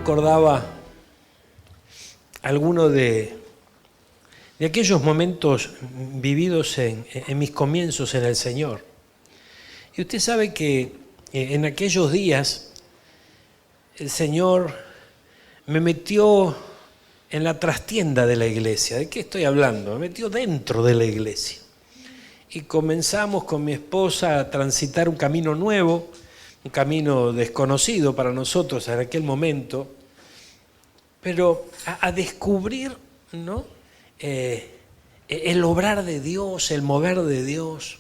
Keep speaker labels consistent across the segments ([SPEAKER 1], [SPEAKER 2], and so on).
[SPEAKER 1] recordaba algunos de aquellos momentos vividos en mis comienzos en el Señor. Y usted sabe que en aquellos días el Señor me metió en la trastienda de la iglesia. ¿De qué estoy hablando? Me metió dentro de la iglesia. Y comenzamos con mi esposa a transitar un camino nuevo, un camino desconocido para nosotros en aquel momento, pero a descubrir, ¿no? El obrar de Dios, el mover de Dios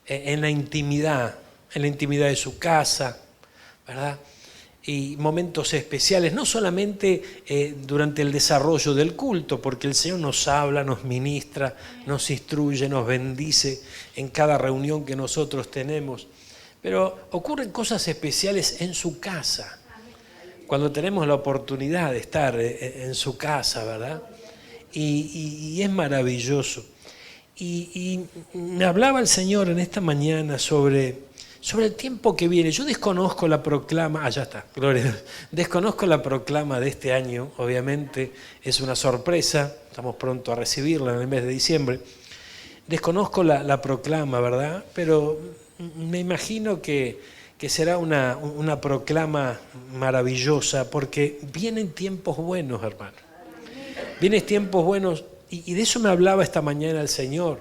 [SPEAKER 1] en la intimidad de su casa, ¿verdad? Y momentos especiales, no solamente durante el desarrollo del culto, porque el Señor nos habla, nos ministra, nos instruye, nos bendice en cada reunión que nosotros tenemos, pero ocurren cosas especiales en su casa, cuando tenemos la oportunidad de estar en su casa, ¿verdad? Y es maravilloso. Y me hablaba el Señor en esta mañana sobre el tiempo que viene. Yo desconozco la proclama, ya está, gloria a Dios. Desconozco la proclama de este año, obviamente es una sorpresa, estamos pronto a recibirla en el mes de diciembre. Desconozco la proclama, ¿verdad? Pero me imagino que será una proclama maravillosa, porque vienen tiempos buenos, hermano. Vienen tiempos buenos, y de eso me hablaba esta mañana el Señor,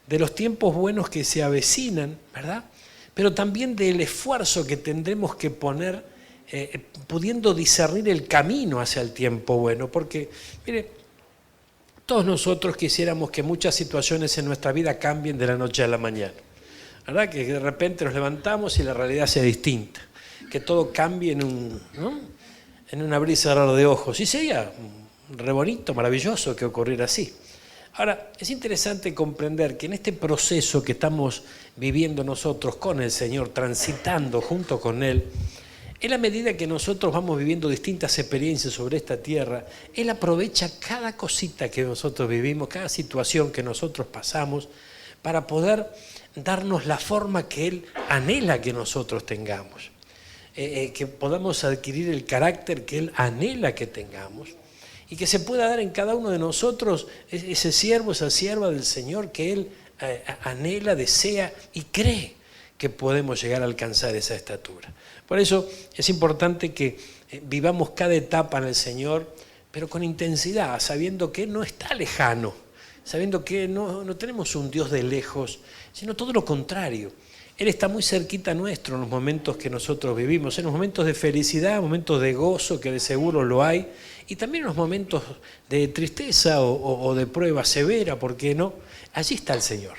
[SPEAKER 1] de los tiempos buenos que se avecinan, ¿verdad? Pero también del esfuerzo que tendremos que poner pudiendo discernir el camino hacia el tiempo bueno, porque, mire, todos nosotros quisiéramos que muchas situaciones en nuestra vida cambien de la noche a la mañana, ¿verdad? Que de repente nos levantamos y la realidad sea distinta, que todo cambie en un abrir y cerrar de ojos, y sería re bonito, maravilloso que ocurriera así. Ahora, es interesante comprender que en este proceso que estamos viviendo nosotros con el Señor, transitando junto con Él, en la medida que nosotros vamos viviendo distintas experiencias sobre esta tierra, Él aprovecha cada cosita que nosotros vivimos, cada situación que nosotros pasamos, para poder darnos la forma que Él anhela que nosotros tengamos, que podamos adquirir el carácter que Él anhela que tengamos, y que se pueda dar en cada uno de nosotros ese siervo, esa sierva del Señor que Él anhela, desea y cree que podemos llegar a alcanzar esa estatura. Por eso es importante que vivamos cada etapa en el Señor, pero con intensidad, sabiendo que Él no está lejano, sabiendo que no tenemos un Dios de lejos, sino todo lo contrario. Él está muy cerquita nuestro en los momentos que nosotros vivimos, en los momentos de felicidad, momentos de gozo, que de seguro lo hay, y también en los momentos de tristeza o de prueba severa, ¿por qué no? Allí está el Señor.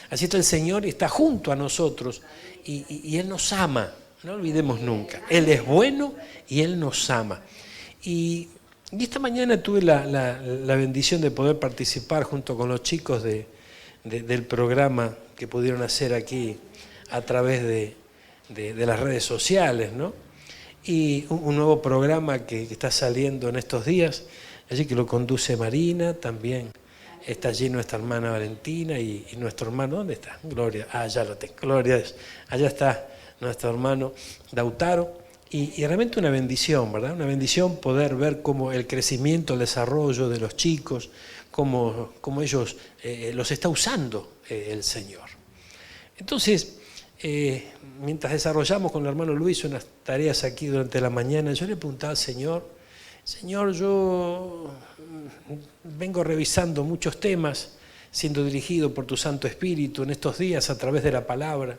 [SPEAKER 1] Allí está el Señor y está junto a nosotros, y Él nos ama, no olvidemos nunca. Él es bueno y Él nos ama. Y esta mañana tuve la bendición de poder participar junto con los chicos del programa que pudieron hacer aquí a través de las redes sociales, ¿no? Y un nuevo programa que está saliendo en estos días, allí que lo conduce Marina, también está allí nuestra hermana Valentina y nuestro hermano, ¿dónde está? Gloria, ya lo tengo, gloria a Dios. Allá está nuestro hermano Lautaro, y realmente una bendición, ¿verdad? Una bendición poder ver cómo el crecimiento, el desarrollo de los chicos, cómo ellos los está usando el Señor. Entonces, mientras desarrollamos con el hermano Luis unas tareas aquí durante la mañana, yo le preguntaba al Señor, yo vengo revisando muchos temas, siendo dirigido por tu Santo Espíritu en estos días a través de la palabra,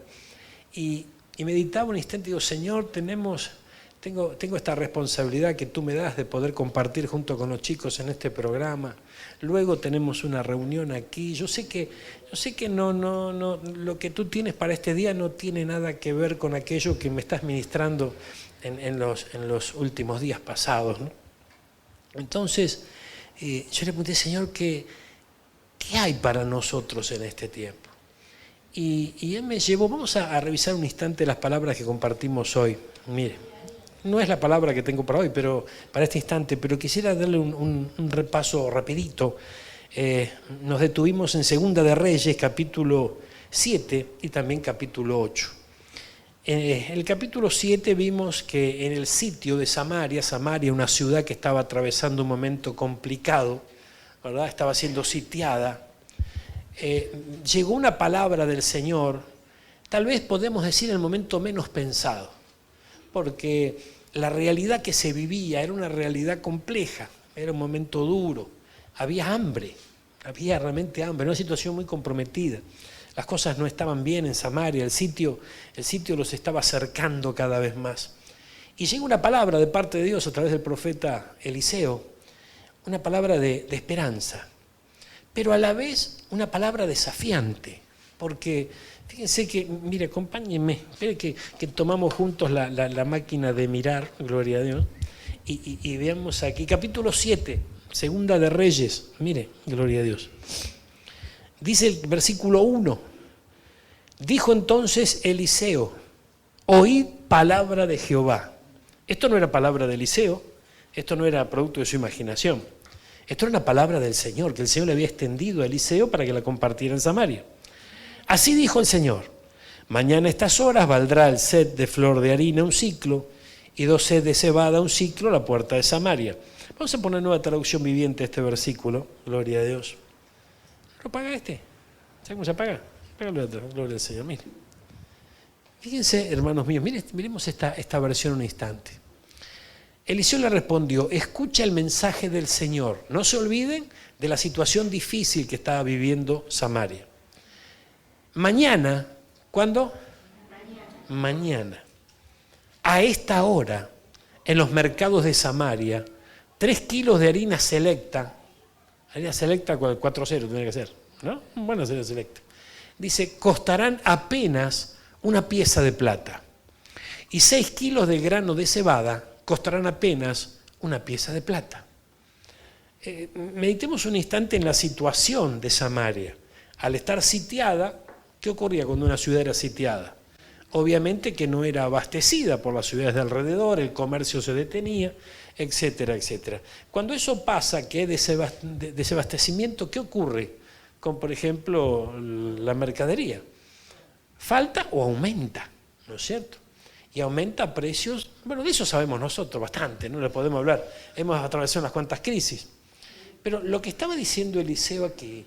[SPEAKER 1] y meditaba un instante y digo, Señor, tengo esta responsabilidad que tú me das de poder compartir junto con los chicos en este programa. Luego tenemos una reunión aquí. Yo sé que no, lo que tú tienes para este día no tiene nada que ver con aquello que me estás ministrando en los últimos días pasados, ¿no? Entonces, yo le pregunté, Señor, ¿qué hay para nosotros en este tiempo? Y Él me llevó, vamos a revisar un instante las palabras que compartimos hoy. Mire, no es la palabra que tengo para hoy, pero para este instante, pero quisiera darle un repaso rapidito. Nos detuvimos en Segunda de Reyes, capítulo 7 y también capítulo 8. En el capítulo 7 vimos que en el sitio de Samaria, una ciudad que estaba atravesando un momento complicado, ¿verdad? Estaba siendo sitiada, llegó una palabra del Señor, tal vez podemos decir el momento menos pensado, porque la realidad que se vivía era una realidad compleja, era un momento duro, había hambre, había realmente hambre, una situación muy comprometida. Las cosas no estaban bien en Samaria, el sitio los estaba acercando cada vez más. Y llega una palabra de parte de Dios a través del profeta Eliseo, una palabra de esperanza, pero a la vez una palabra desafiante, porque fíjense que, mire, acompáñenme, espere que tomamos juntos la máquina de mirar, gloria a Dios, y veamos aquí, capítulo 7, Segunda de Reyes, mire, gloria a Dios. Dice el versículo 1, dijo entonces Eliseo, oíd palabra de Jehová. Esto no era palabra de Eliseo, esto no era producto de su imaginación, esto era una palabra del Señor, que el Señor le había extendido a Eliseo para que la compartiera en Samaria. Así dijo el Señor, mañana a estas horas valdrá el sed de flor de harina un ciclo y 2 sed de cebada un ciclo a la puerta de Samaria. Vamos a poner nueva traducción viviente a este versículo, gloria a Dios. ¿Lo paga este? ¿Sabe cómo se apaga? Págalo otro, gloria al Señor, mire. Fíjense, hermanos míos, miremos esta versión un instante. Eliseo le respondió, escucha el mensaje del Señor. No se olviden de la situación difícil que estaba viviendo Samaria. Mañana, ¿cuándo? Mañana. A esta hora, en los mercados de Samaria, 3 kilos de harina selecta 4.0 tendría que ser, ¿no? Bueno, harina selecta. Dice, costarán apenas una pieza de plata. Y 6 kilos de grano de cebada costarán apenas una pieza de plata. Meditemos un instante en la situación de Samaria. Al estar sitiada, ¿qué ocurría cuando una ciudad era sitiada? Obviamente que no era abastecida por las ciudades de alrededor, el comercio se detenía, etcétera, etcétera. Cuando eso pasa, que hay desabastecimiento, ¿qué ocurre con, por ejemplo, la mercadería? Falta o aumenta, ¿no es cierto? Y aumenta precios, bueno, de eso sabemos nosotros bastante, no le podemos hablar, hemos atravesado unas cuantas crisis. Pero lo que estaba diciendo Eliseo aquí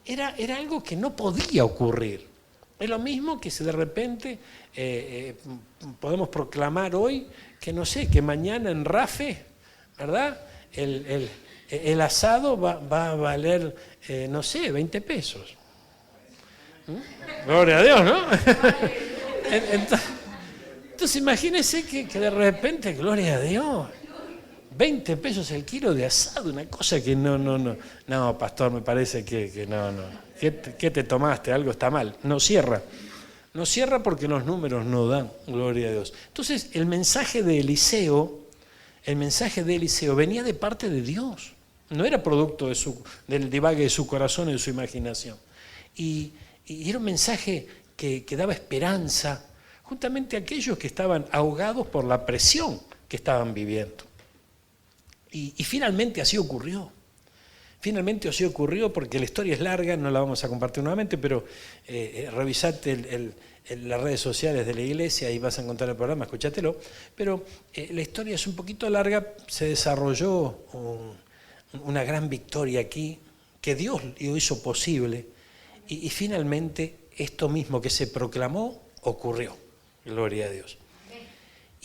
[SPEAKER 1] era algo que no podía ocurrir. Es lo mismo que si de repente podemos proclamar hoy que no sé, que mañana en Rafe, ¿verdad? El asado va a valer, no sé, 20 pesos. Gloria a Dios, ¿no? Entonces imagínense que de repente, gloria a Dios, 20 pesos el kilo de asado, una cosa que no, pastor, me parece que no. ¿Qué te tomaste? Algo está mal. No cierra porque los números no dan, gloria a Dios. Entonces el mensaje de Eliseo venía de parte de Dios, no era producto del divague de su corazón y de su imaginación. Y era un mensaje que daba esperanza justamente a aquellos que estaban ahogados por la presión que estaban viviendo. Y finalmente así ocurrió. Finalmente así ocurrió porque la historia es larga, no la vamos a compartir nuevamente, pero revisate las redes sociales de la iglesia y vas a encontrar el programa, escúchatelo. Pero la historia es un poquito larga, se desarrolló una gran victoria aquí, que Dios lo hizo posible, y finalmente esto mismo que se proclamó ocurrió. Gloria a Dios.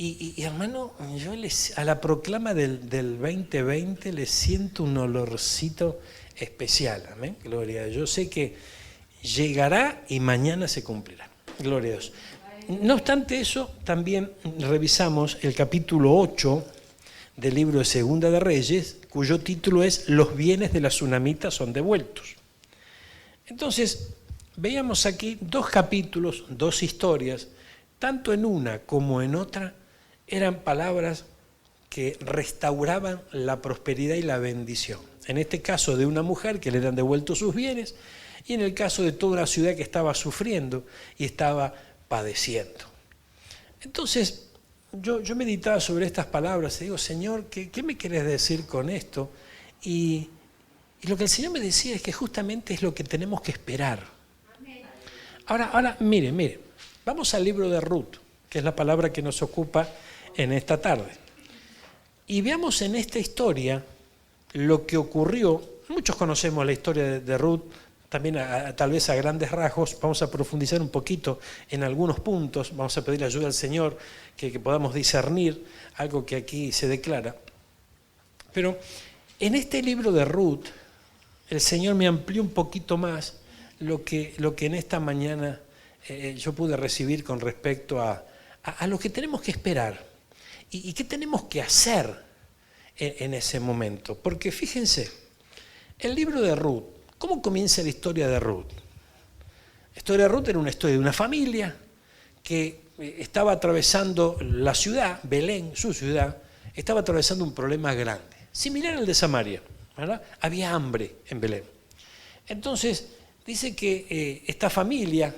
[SPEAKER 1] Y hermano, yo a la proclama del 2020 le siento un olorcito especial, amén, gloria a Dios. Yo sé que llegará y mañana se cumplirá, gloria a Dios. No obstante eso, también revisamos el capítulo 8 del libro de Segunda de Reyes, cuyo título es Los bienes de la tsunamita son devueltos. Entonces, veíamos aquí 2 capítulos, 2 historias, tanto en una como en otra, eran palabras que restauraban la prosperidad y la bendición. En este caso de una mujer que le eran devueltos sus bienes, y en el caso de toda una ciudad que estaba sufriendo y estaba padeciendo. Entonces, yo meditaba sobre estas palabras y digo, Señor, ¿qué me querés decir con esto? Y lo que el Señor me decía es que justamente es lo que tenemos que esperar. Ahora, mire, vamos al libro de Ruth. que es la palabra que nos ocupa en esta tarde. Y veamos en esta historia lo que ocurrió. Muchos conocemos la historia de Ruth, también tal vez a grandes rasgos. Vamos a profundizar un poquito en algunos puntos, vamos a pedir ayuda al Señor, que podamos discernir algo que aquí se declara. Pero en este libro de Ruth, el Señor me amplió un poquito más lo que en esta mañana yo pude recibir con respecto a lo que tenemos que esperar y qué tenemos que hacer en ese momento. Porque fíjense, el libro de Ruth, ¿cómo comienza la historia de Ruth? La historia de Ruth era una historia de una familia que estaba atravesando la ciudad, Belén, su ciudad, estaba atravesando un problema grande, similar al de Samaria, ¿verdad? Había hambre en Belén. Entonces, dice que esta familia,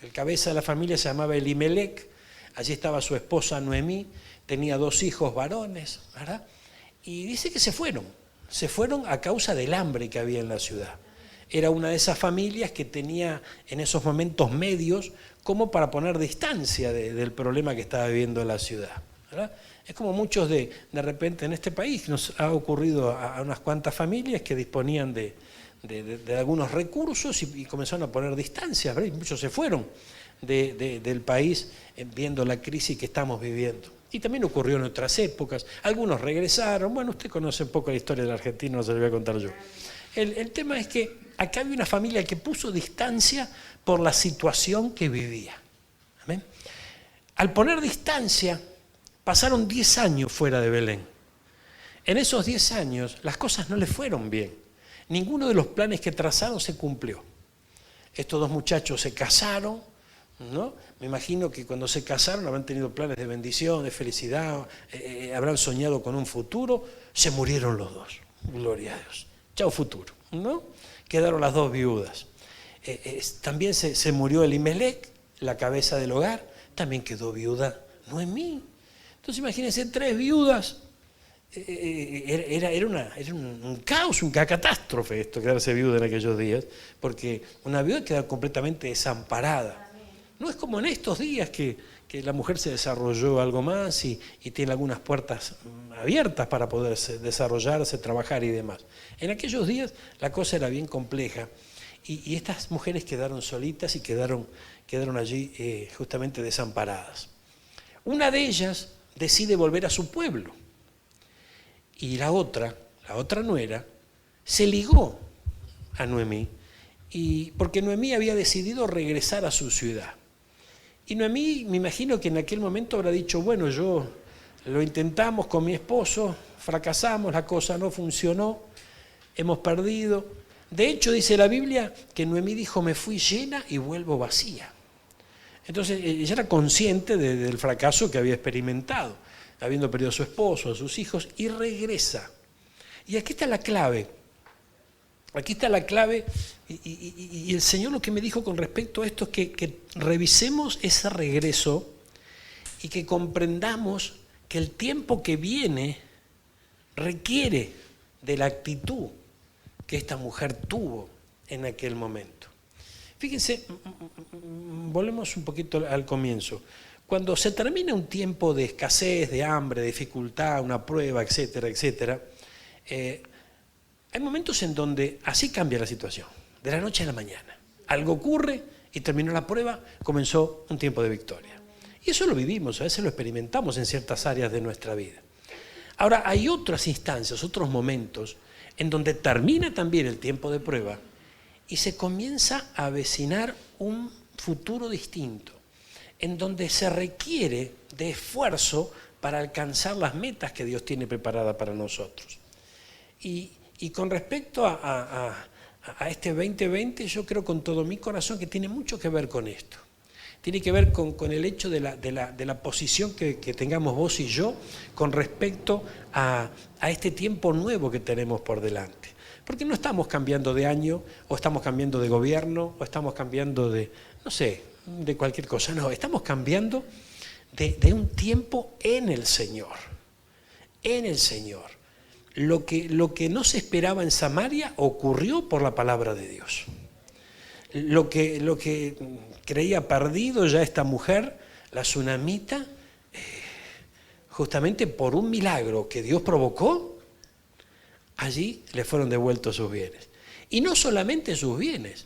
[SPEAKER 1] el cabeza de la familia se llamaba Elimelec, allí estaba su esposa Noemí, tenía 2 hijos varones, ¿verdad? Y dice que se fueron a causa del hambre que había en la ciudad. Era una de esas familias que tenía en esos momentos medios como para poner distancia del problema que estaba viviendo la ciudad, ¿verdad? Es como muchos de repente en este país nos ha ocurrido a unas cuantas familias que disponían de algunos recursos y comenzaron a poner distancia, ¿verdad? Y muchos se fueron del país viendo la crisis que estamos viviendo. Y también ocurrió en otras épocas. Algunos regresaron. Bueno, usted conoce un poco la historia del argentino, no se lo voy a contar yo. El tema es que acá había una familia que puso distancia por la situación que vivía. ¿Amén? Al poner distancia, pasaron 10 años fuera de Belén. En esos 10 años, las cosas no le fueron bien. Ninguno de los planes que trazaron se cumplió. Estos 2 muchachos se casaron, ¿no? Me imagino que cuando se casaron habrán tenido planes de bendición, de felicidad, habrán soñado con un futuro. Se murieron los 2, gloria a Dios. Chao futuro, ¿no? Quedaron las 2 viudas. También se murió Elimelec, la cabeza del hogar, también quedó viuda Noemí. Entonces imagínense, 3 viudas. Era un caos, una catástrofe esto, quedarse viuda en aquellos días, porque una viuda queda completamente desamparada. No es como en estos días que la mujer se desarrolló algo más y tiene algunas puertas abiertas para poder desarrollarse, trabajar y demás. En aquellos días la cosa era bien compleja y estas mujeres quedaron solitas y quedaron allí justamente desamparadas. Una de ellas decide volver a su pueblo y la otra nuera, se ligó a Noemí porque Noemí había decidido regresar a su ciudad. Y Noemí, me imagino que en aquel momento habrá dicho, bueno, yo lo intentamos con mi esposo, fracasamos, la cosa no funcionó, hemos perdido. De hecho, dice la Biblia que Noemí dijo, me fui llena y vuelvo vacía. Entonces, ella era consciente del fracaso que había experimentado, habiendo perdido a su esposo, a sus hijos, y regresa. Y aquí está la clave. Aquí está la clave y el Señor lo que me dijo con respecto a esto es que revisemos ese regreso y que comprendamos que el tiempo que viene requiere de la actitud que esta mujer tuvo en aquel momento. Fíjense, volvemos un poquito al comienzo. Cuando se termina un tiempo de escasez, de hambre, de dificultad, una prueba, etcétera, etcétera, hay momentos en donde así cambia la situación, de la noche a la mañana. Algo ocurre y terminó la prueba, comenzó un tiempo de victoria. Y eso lo vivimos, a veces lo experimentamos en ciertas áreas de nuestra vida. Ahora, hay otras instancias, otros momentos, en donde termina también el tiempo de prueba y se comienza a avecinar un futuro distinto, en donde se requiere de esfuerzo para alcanzar las metas que Dios tiene preparadas para nosotros. Y con respecto a este 2020, yo creo con todo mi corazón que tiene mucho que ver con esto. Tiene que ver con el hecho de la posición que tengamos vos y yo con respecto a este tiempo nuevo que tenemos por delante. Porque no estamos cambiando de año, o estamos cambiando de gobierno, o estamos cambiando de, no sé, de cualquier cosa. No, estamos cambiando de un tiempo en el Señor. En el Señor. Lo que no se esperaba en Samaria ocurrió por la palabra de Dios. Lo que creía perdido ya esta mujer, La tsunamita, justamente por un milagro que Dios provocó, allí le fueron devueltos sus bienes. Y no solamente sus bienes,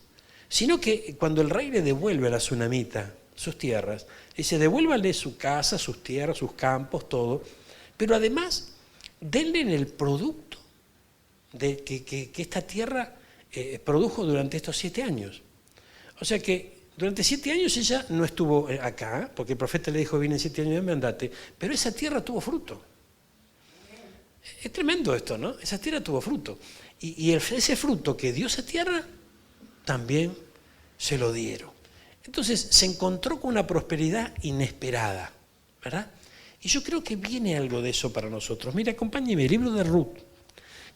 [SPEAKER 1] sino que cuando el rey le devuelve a la tsunamita sus tierras, dice, devuélvanle su casa, sus tierras, sus campos, todo, pero además denle el producto de que esta tierra produjo durante estos 7 años. O sea que durante 7 años ella no estuvo acá, porque el profeta le dijo, vienen 7 años y me andate, pero esa tierra tuvo fruto. Es tremendo esto, ¿no? Esa tierra tuvo fruto. Y ese fruto que dio esa tierra, también se lo dieron. Entonces se encontró con una prosperidad inesperada, ¿verdad? Y yo creo que viene algo de eso para nosotros. Mira, acompáñeme, el libro de Ruth.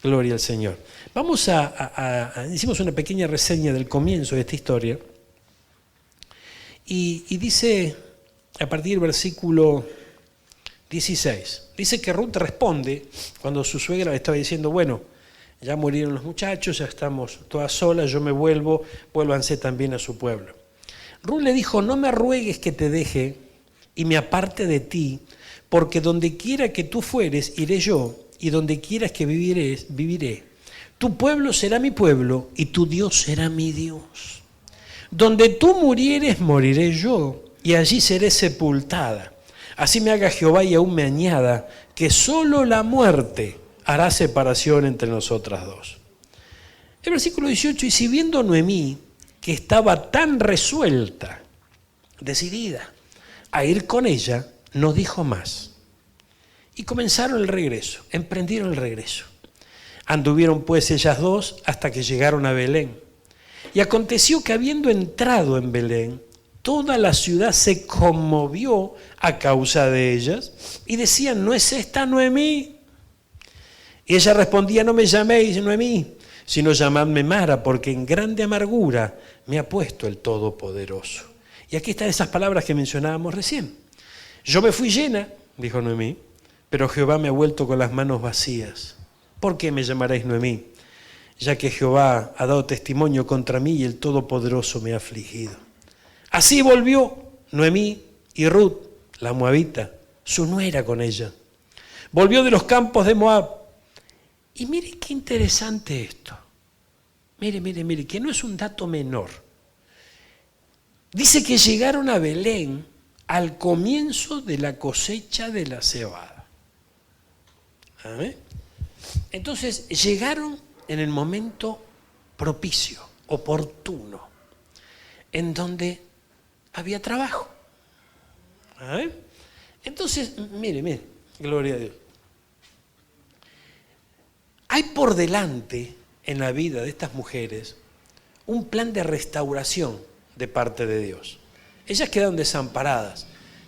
[SPEAKER 1] Gloria al Señor. Vamos hicimos una pequeña reseña del comienzo de esta historia. Y dice, a partir del versículo 16, dice que Ruth responde cuando su suegra le estaba diciendo, bueno, ya murieron los muchachos, ya estamos todas solas, yo me vuelvo, vuélvanse también a su pueblo. Ruth le dijo, no me ruegues que te deje y me aparte de ti, porque donde quiera que tú fueres, iré yo, y donde quieras que viviré. Tu pueblo será mi pueblo, y tu Dios será mi Dios. Donde tú murieres, moriré yo, y allí seré sepultada. Así me haga Jehová y aún me añada, que solo la muerte hará separación entre nosotras dos. El versículo 18, y si viendo Noemí, que estaba tan resuelta, decidida a ir con ella, no dijo más. Y comenzaron el regreso, emprendieron el regreso. Anduvieron pues ellas dos hasta que llegaron a Belén. Y aconteció que habiendo entrado en Belén, toda la ciudad se conmovió a causa de ellas y decían, ¿no es esta Noemí? Y ella respondía, no me llaméis Noemí, sino llamadme Mara, porque en grande amargura me ha puesto el Todopoderoso. Y aquí están esas palabras que mencionábamos recién. Yo me fui llena, dijo Noemí, pero Jehová me ha vuelto con las manos vacías. ¿Por qué me llamaréis Noemí? Ya que Jehová ha dado testimonio contra mí y el Todopoderoso me ha afligido. Así volvió Noemí y Ruth, la moabita, su nuera con ella. Volvió de los campos de Moab. Y mire qué interesante esto. Mire, que no es un dato menor. Dice que llegaron a Belén al comienzo de la cosecha de la cebada. ¿Amén? Entonces llegaron en el momento propicio, oportuno, en donde había trabajo. ¿Amén? Entonces, mire, gloria a Dios. Hay por delante en la vida de estas mujeres un plan de restauración de parte de Dios. Ellas quedaron desamparadas,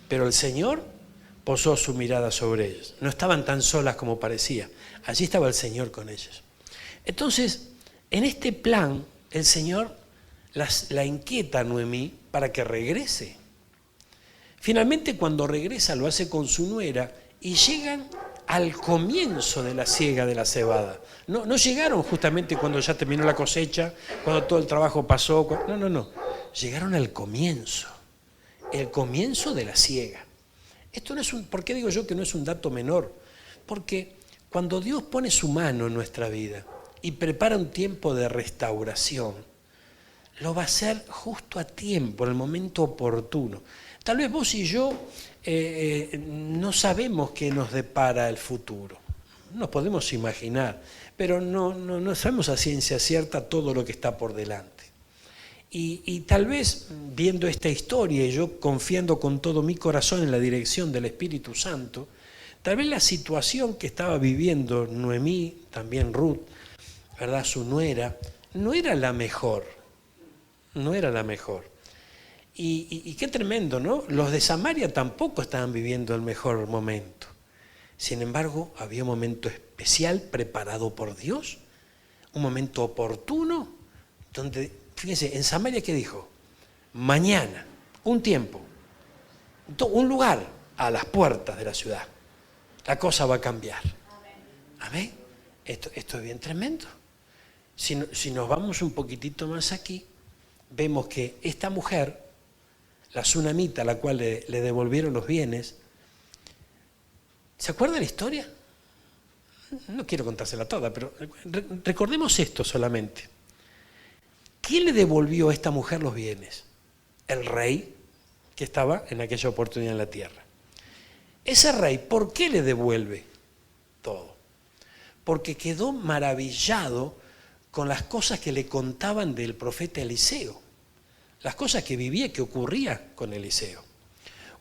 [SPEAKER 1] pero el Señor posó su mirada sobre ellas. No estaban tan solas como parecía. Allí estaba el Señor con ellas. Entonces, en este plan, el Señor la inquieta a Noemí para que regrese. Finalmente, cuando regresa, lo hace con su nuera y llegan al comienzo de la siega de la cebada. No llegaron justamente cuando ya terminó la cosecha, cuando todo el trabajo pasó. No. Llegaron al comienzo. El comienzo de la siega. Esto no es ¿por qué digo yo que no es un dato menor? Porque cuando Dios pone su mano en nuestra vida y prepara un tiempo de restauración, lo va a hacer justo a tiempo, en el momento oportuno. Tal vez vos y yo no sabemos qué nos depara el futuro. Nos podemos imaginar, pero no sabemos a ciencia cierta todo lo que está por delante. Y tal vez viendo esta historia y yo confiando con todo mi corazón en la dirección del Espíritu Santo, tal vez la situación que estaba viviendo Noemí, también Ruth, ¿verdad?, su nuera, no era la mejor. Y qué tremendo, ¿no? Los de Samaria tampoco estaban viviendo el mejor momento. Sin embargo, había un momento especial preparado por Dios, un momento oportuno, donde, fíjense, en Samaria, ¿qué dijo? Mañana, un tiempo, un lugar a las puertas de la ciudad. La cosa va a cambiar. Amén. Esto es bien tremendo. Si nos vamos un poquitito más aquí, vemos que esta mujer la tsunamita a la cual le devolvieron los bienes. ¿Se acuerda la historia? No quiero contársela toda, pero recordemos esto solamente. ¿Quién le devolvió a esta mujer los bienes? El rey que estaba en aquella oportunidad en la tierra. Ese rey, ¿por qué le devuelve todo? Porque quedó maravillado con las cosas que le contaban del profeta Eliseo, las cosas que vivía, que ocurría con Eliseo.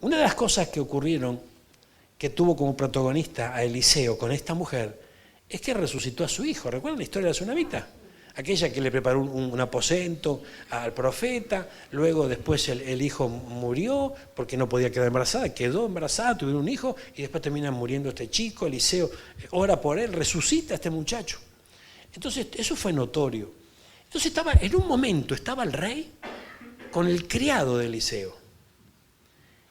[SPEAKER 1] Una de las cosas que ocurrieron, que tuvo como protagonista a Eliseo con esta mujer, es que resucitó a su hijo. ¿Recuerdan la historia de la tsunamita? Aquella que le preparó un aposento al profeta, luego después el hijo murió porque no podía quedar embarazada, quedó embarazada, tuvieron un hijo y después termina muriendo este chico. Eliseo ora por él, resucita a este muchacho. Entonces eso fue notorio. Entonces en un momento estaba el rey con el criado de Eliseo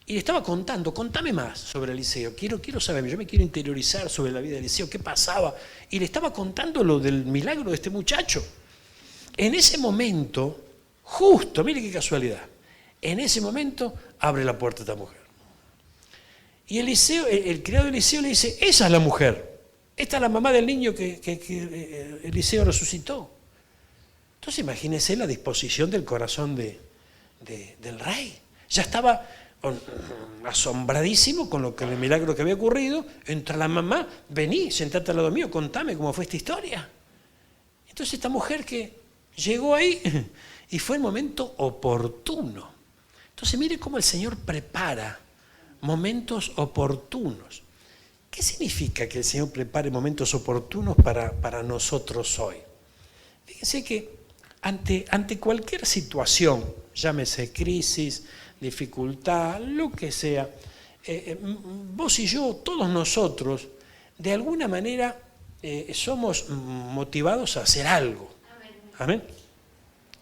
[SPEAKER 1] y le estaba contando, contame más sobre Eliseo, quiero saber, yo me quiero interiorizar sobre la vida de Eliseo, qué pasaba, y le estaba contando lo del milagro de este muchacho. En ese momento, justo, mire qué casualidad, en ese momento abre la puerta esta mujer. Y Eliseo, el criado de Eliseo le dice, esa es la mujer, esta es la mamá del niño que Eliseo resucitó. Entonces imagínense la disposición del corazón del rey. Ya estaba asombradísimo con el milagro que había ocurrido. Entra la mamá, vení, sentate al lado mío, contame cómo fue esta historia. Entonces esta mujer que llegó ahí y fue el momento oportuno. Entonces mire cómo el Señor prepara momentos oportunos. ¿Qué significa que el Señor prepare momentos oportunos para nosotros hoy? Fíjense que ante cualquier situación, llámese crisis, dificultad, lo que sea, vos y yo, todos nosotros, de alguna manera somos motivados a hacer algo. Amén.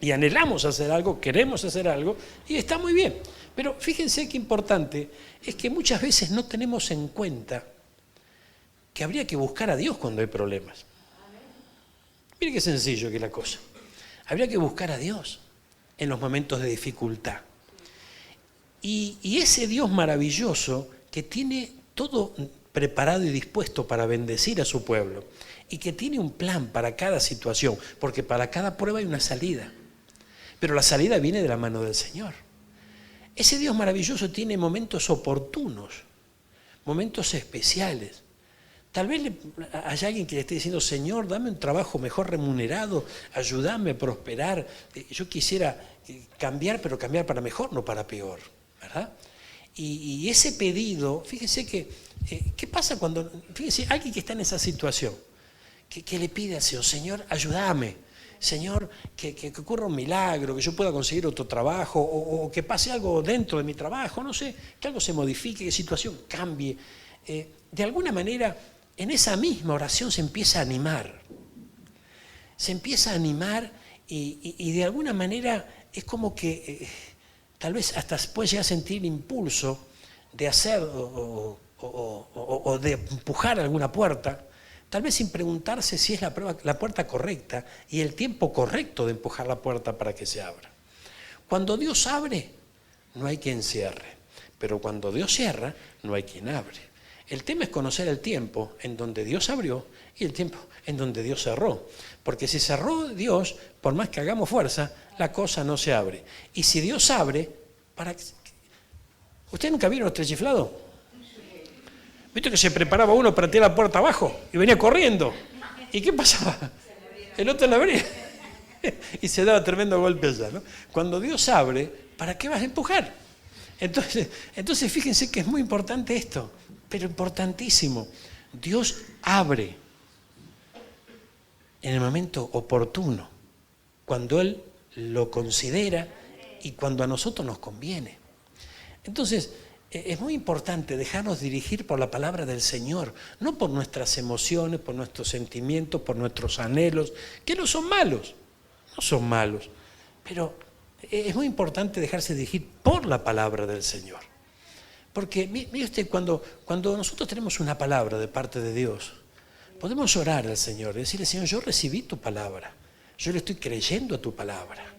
[SPEAKER 1] Y anhelamos hacer algo, queremos hacer algo, y está muy bien. Pero fíjense qué importante es que muchas veces no tenemos en cuenta que habría que buscar a Dios cuando hay problemas. Mire qué sencillo que es la cosa. Habría que buscar a Dios en los momentos de dificultad. Y ese Dios maravilloso que tiene todo preparado y dispuesto para bendecir a su pueblo y que tiene un plan para cada situación, porque para cada prueba hay una salida, pero la salida viene de la mano del Señor. Ese Dios maravilloso tiene momentos oportunos, momentos especiales. Tal vez haya alguien que le esté diciendo, Señor, dame un trabajo mejor remunerado, ayúdame a prosperar. Yo quisiera cambiar, pero cambiar para mejor, no para peor, ¿verdad? Y ese pedido, fíjese que, ¿qué pasa cuando, fíjese, alguien que está en esa situación, que le pide al Señor, Señor, ayúdame, Señor, que ocurra un milagro, que yo pueda conseguir otro trabajo, o que pase algo dentro de mi trabajo, no sé, que algo se modifique, que la situación cambie. De alguna manera, en esa misma oración se empieza a animar. Se empieza a animar y de alguna manera es como que tal vez hasta puede llegar a sentir impulso de hacer o de empujar alguna puerta, tal vez sin preguntarse si es la puerta correcta y el tiempo correcto de empujar la puerta para que se abra. Cuando Dios abre, no hay quien cierre, pero cuando Dios cierra, no hay quien abre. El tema es conocer el tiempo en donde Dios abrió y el tiempo en donde Dios cerró. Porque si cerró Dios, por más que hagamos fuerza, la cosa no se abre. Y si Dios abre, ¿Ustedes nunca vieron los tres chiflados? ¿Viste que se preparaba uno para tirar la puerta abajo y venía corriendo? ¿Y qué pasaba? El otro la abría y se daba tremendo golpe allá, ¿no? Cuando Dios abre, ¿para qué vas a empujar? Entonces fíjense que es muy importante esto. Pero importantísimo, Dios abre en el momento oportuno, cuando Él lo considera y cuando a nosotros nos conviene. Entonces, es muy importante dejarnos dirigir por la palabra del Señor, no por nuestras emociones, por nuestros sentimientos, por nuestros anhelos, que no son malos, pero es muy importante dejarse dirigir por la palabra del Señor. Porque, mire usted, cuando nosotros tenemos una palabra de parte de Dios, podemos orar al Señor y decirle, Señor, yo recibí tu palabra, yo le estoy creyendo a tu palabra.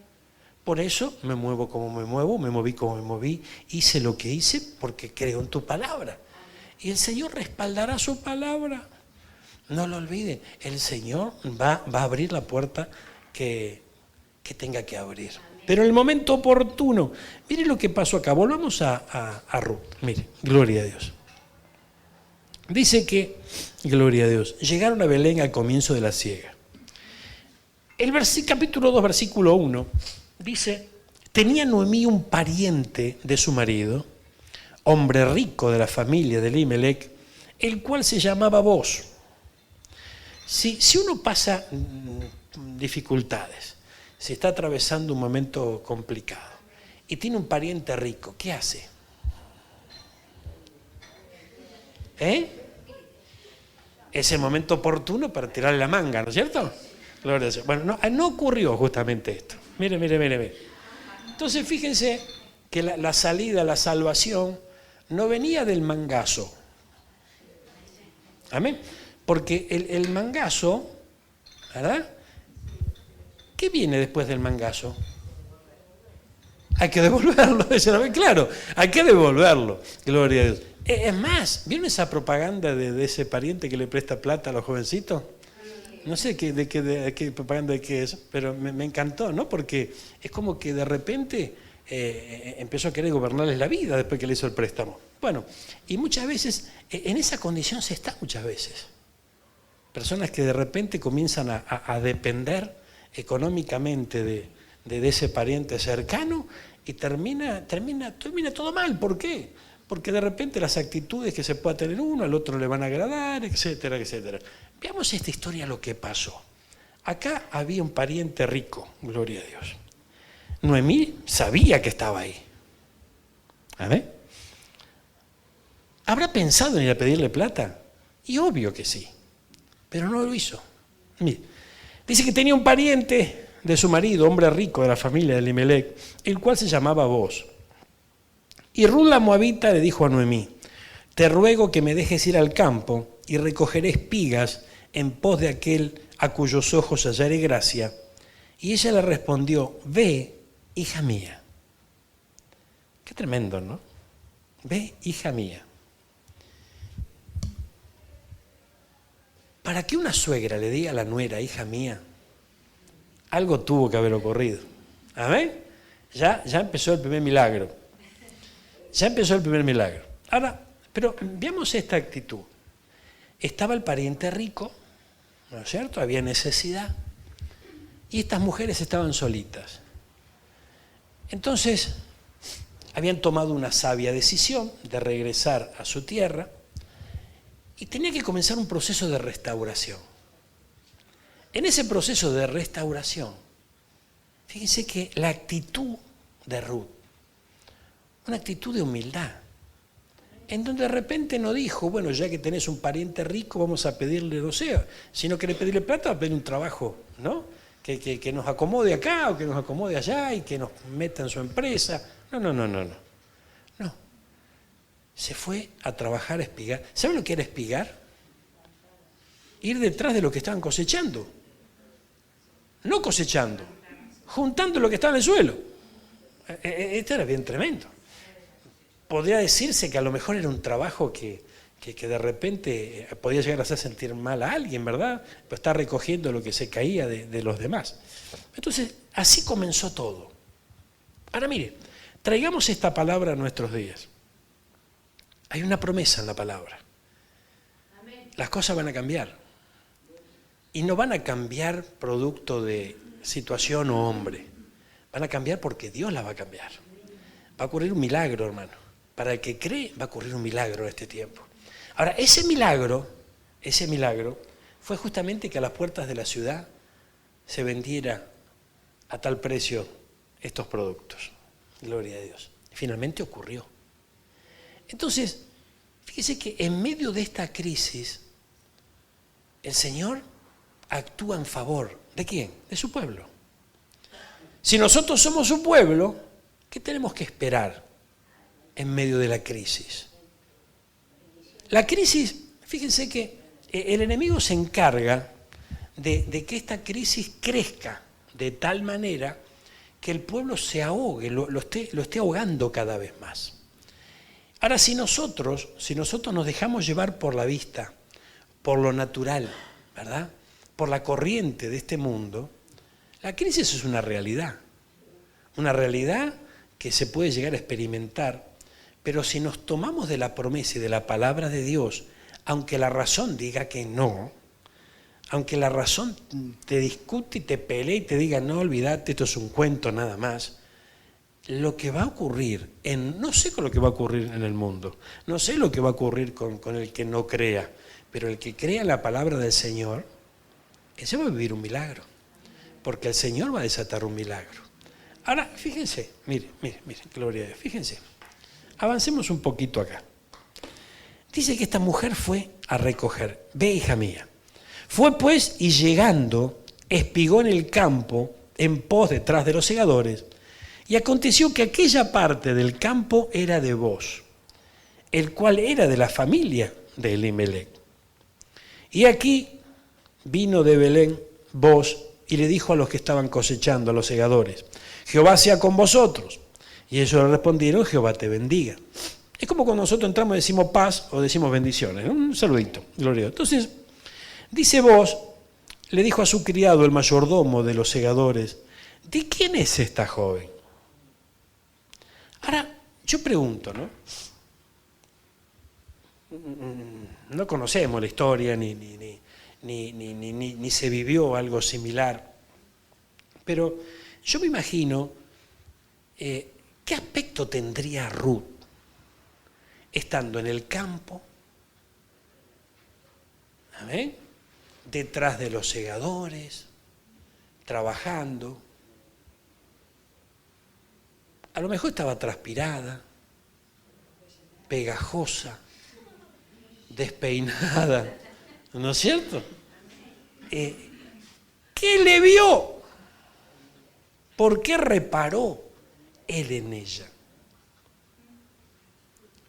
[SPEAKER 1] Por eso me muevo como me muevo, me moví como me moví, hice lo que hice porque creo en tu palabra. Y el Señor respaldará su palabra. No lo olviden, el Señor va a abrir la puerta que tenga que abrir. Pero en el momento oportuno, mire lo que pasó acá, volvamos a Ruth, mire, gloria a Dios. Dice que, gloria a Dios, llegaron a Belén al comienzo de la siega. El capítulo 2, versículo 1, dice, tenía Noemí un pariente de su marido, hombre rico de la familia de Elimelec, el cual se llamaba Boz. Si uno pasa dificultades, si está atravesando un momento complicado y tiene un pariente rico, ¿qué hace? Es el momento oportuno para tirarle la manga, ¿no es cierto? Gloria a Dios. Bueno, no ocurrió justamente esto. Mire. Entonces fíjense que la salida, la salvación, no venía del mangazo. Amén. Porque el mangazo, ¿verdad? ¿Qué viene después del mangazo? Hay que devolverlo, claro, hay que devolverlo, gloria a Dios. Es más, ¿vieron esa propaganda de ese pariente que le presta plata a los jovencitos? No sé de qué propaganda de qué es, pero me encantó, ¿no? Porque es como que de repente empezó a querer gobernarles la vida después que le hizo el préstamo. Bueno, y muchas veces, en esa condición se está muchas veces. Personas que de repente comienzan a depender económicamente de ese pariente cercano y termina todo mal. ¿Por qué? Porque de repente las actitudes que se pueda tener uno, al otro le van a agradar, etcétera, etcétera. Veamos esta historia, lo que pasó. Acá había un pariente rico, gloria a Dios. Noemí sabía que estaba ahí. A ver. ¿Habrá pensado en ir a pedirle plata? Y obvio que sí, pero no lo hizo. Mire, dice que tenía un pariente de su marido, hombre rico de la familia de Elimelec, el cual se llamaba Boz. Y Ruth la moabita le dijo a Noemí, te ruego que me dejes ir al campo y recogeré espigas en pos de aquel a cuyos ojos hallaré gracia. Y ella le respondió, ve, hija mía. Qué tremendo, ¿no? Ve, hija mía. Para que una suegra le diga a la nuera, hija mía, algo tuvo que haber ocurrido. ¿Amén? Ya empezó el primer milagro. Ahora, pero veamos esta actitud. Estaba el pariente rico, ¿no es cierto? Había necesidad. Y estas mujeres estaban solitas. Entonces, habían tomado una sabia decisión de regresar a su tierra y tenía que comenzar un proceso de restauración. En ese proceso de restauración, fíjense que la actitud de Ruth, una actitud de humildad, en donde de repente no dijo, bueno, ya que tenés un pariente rico, vamos a pedirle, no sé, si no querés pedirle plata, va a pedir un trabajo, ¿no? Que nos acomode acá o que nos acomode allá y que nos meta en su empresa. No. Se fue a trabajar a espigar. ¿Saben lo que era espigar? Ir detrás de lo que estaban cosechando. No cosechando, juntando lo que estaba en el suelo. Esto era bien tremendo. Podría decirse que a lo mejor era un trabajo que de repente podía llegar a hacer sentir mal a alguien, ¿verdad? Pero está recogiendo lo que se caía de los demás. Entonces, así comenzó todo. Ahora mire, traigamos esta palabra a nuestros días. Hay una promesa en la palabra. Las cosas van a cambiar. Y no van a cambiar producto de situación o hombre. Van a cambiar porque Dios la va a cambiar. Va a ocurrir un milagro, hermano. Para el que cree, va a ocurrir un milagro en este tiempo. Ahora, ese milagro fue justamente que a las puertas de la ciudad se vendiera a tal precio estos productos. Gloria a Dios. Finalmente ocurrió. Entonces, fíjese que en medio de esta crisis, el Señor actúa en favor. ¿De quién? De su pueblo. Si nosotros somos su pueblo, ¿qué tenemos que esperar en medio de la crisis? La crisis, fíjense que el enemigo se encarga de que esta crisis crezca de tal manera que el pueblo se ahogue, lo esté ahogando cada vez más. Ahora, si nosotros nos dejamos llevar por la vista, por lo natural, ¿verdad?, por la corriente de este mundo, la crisis es una realidad que se puede llegar a experimentar, pero si nos tomamos de la promesa y de la palabra de Dios, aunque la razón diga que no, aunque la razón te discute y te pelee y te diga, no, olvídate, esto es un cuento nada más, lo que va a ocurrir, no sé con lo que va a ocurrir en el mundo, no sé lo que va a ocurrir con el que no crea, pero el que crea la palabra del Señor, ese va a vivir un milagro, porque el Señor va a desatar un milagro. Ahora, fíjense, miren, gloria a Dios, fíjense, avancemos un poquito acá. Dice que esta mujer fue a recoger, ve, hija mía. Fue pues y llegando, espigó en el campo, en pos detrás de los segadores, y aconteció que aquella parte del campo era de Booz, el cual era de la familia de Elimelec. Y aquí vino de Belén Booz y le dijo a los que estaban cosechando, a los segadores, Jehová sea con vosotros. Y ellos le respondieron, Jehová te bendiga. Es como cuando nosotros entramos y decimos paz o decimos bendiciones, ¿no? Un saludito, gloria. Entonces, dice Booz, le dijo a su criado, el mayordomo de los segadores, ¿de quién es esta joven? Ahora, yo pregunto, ¿no? No conocemos la historia, ni se vivió algo similar, pero yo me imagino qué aspecto tendría Ruth estando en el campo, ¿amén?, detrás de los segadores, trabajando. A lo mejor estaba transpirada, pegajosa, despeinada, ¿no es cierto? ¿Qué le vio? ¿Por qué reparó él en ella?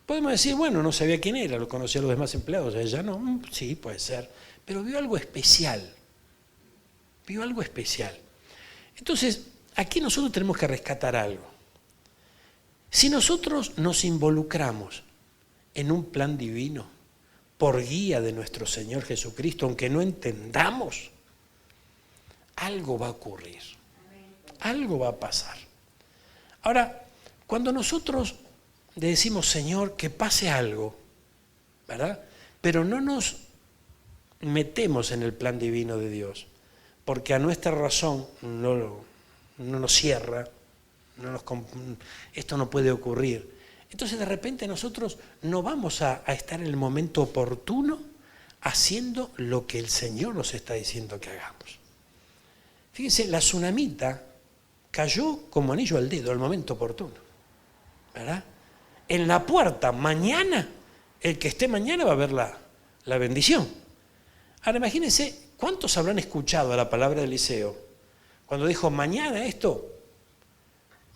[SPEAKER 1] Podemos decir, bueno, no sabía quién era, lo conocía a los demás empleados, a ella no, sí, puede ser, pero vio algo especial, Entonces, aquí nosotros tenemos que rescatar algo. Si nosotros nos involucramos en un plan divino, por guía de nuestro Señor Jesucristo, aunque no entendamos, algo va a ocurrir, algo va a pasar. Ahora, cuando nosotros le decimos, Señor, que pase algo, ¿verdad?, pero no nos metemos en el plan divino de Dios, porque a nuestra razón no nos cierra, esto no puede ocurrir. Entonces de repente nosotros no vamos a estar en el momento oportuno haciendo lo que el Señor nos está diciendo que hagamos. Fíjense, la tsunamita cayó como anillo al dedo al momento oportuno, ¿verdad? En la puerta, mañana, el que esté mañana va a ver la bendición. Ahora imagínense, ¿cuántos habrán escuchado la palabra de Eliseo cuando dijo, mañana esto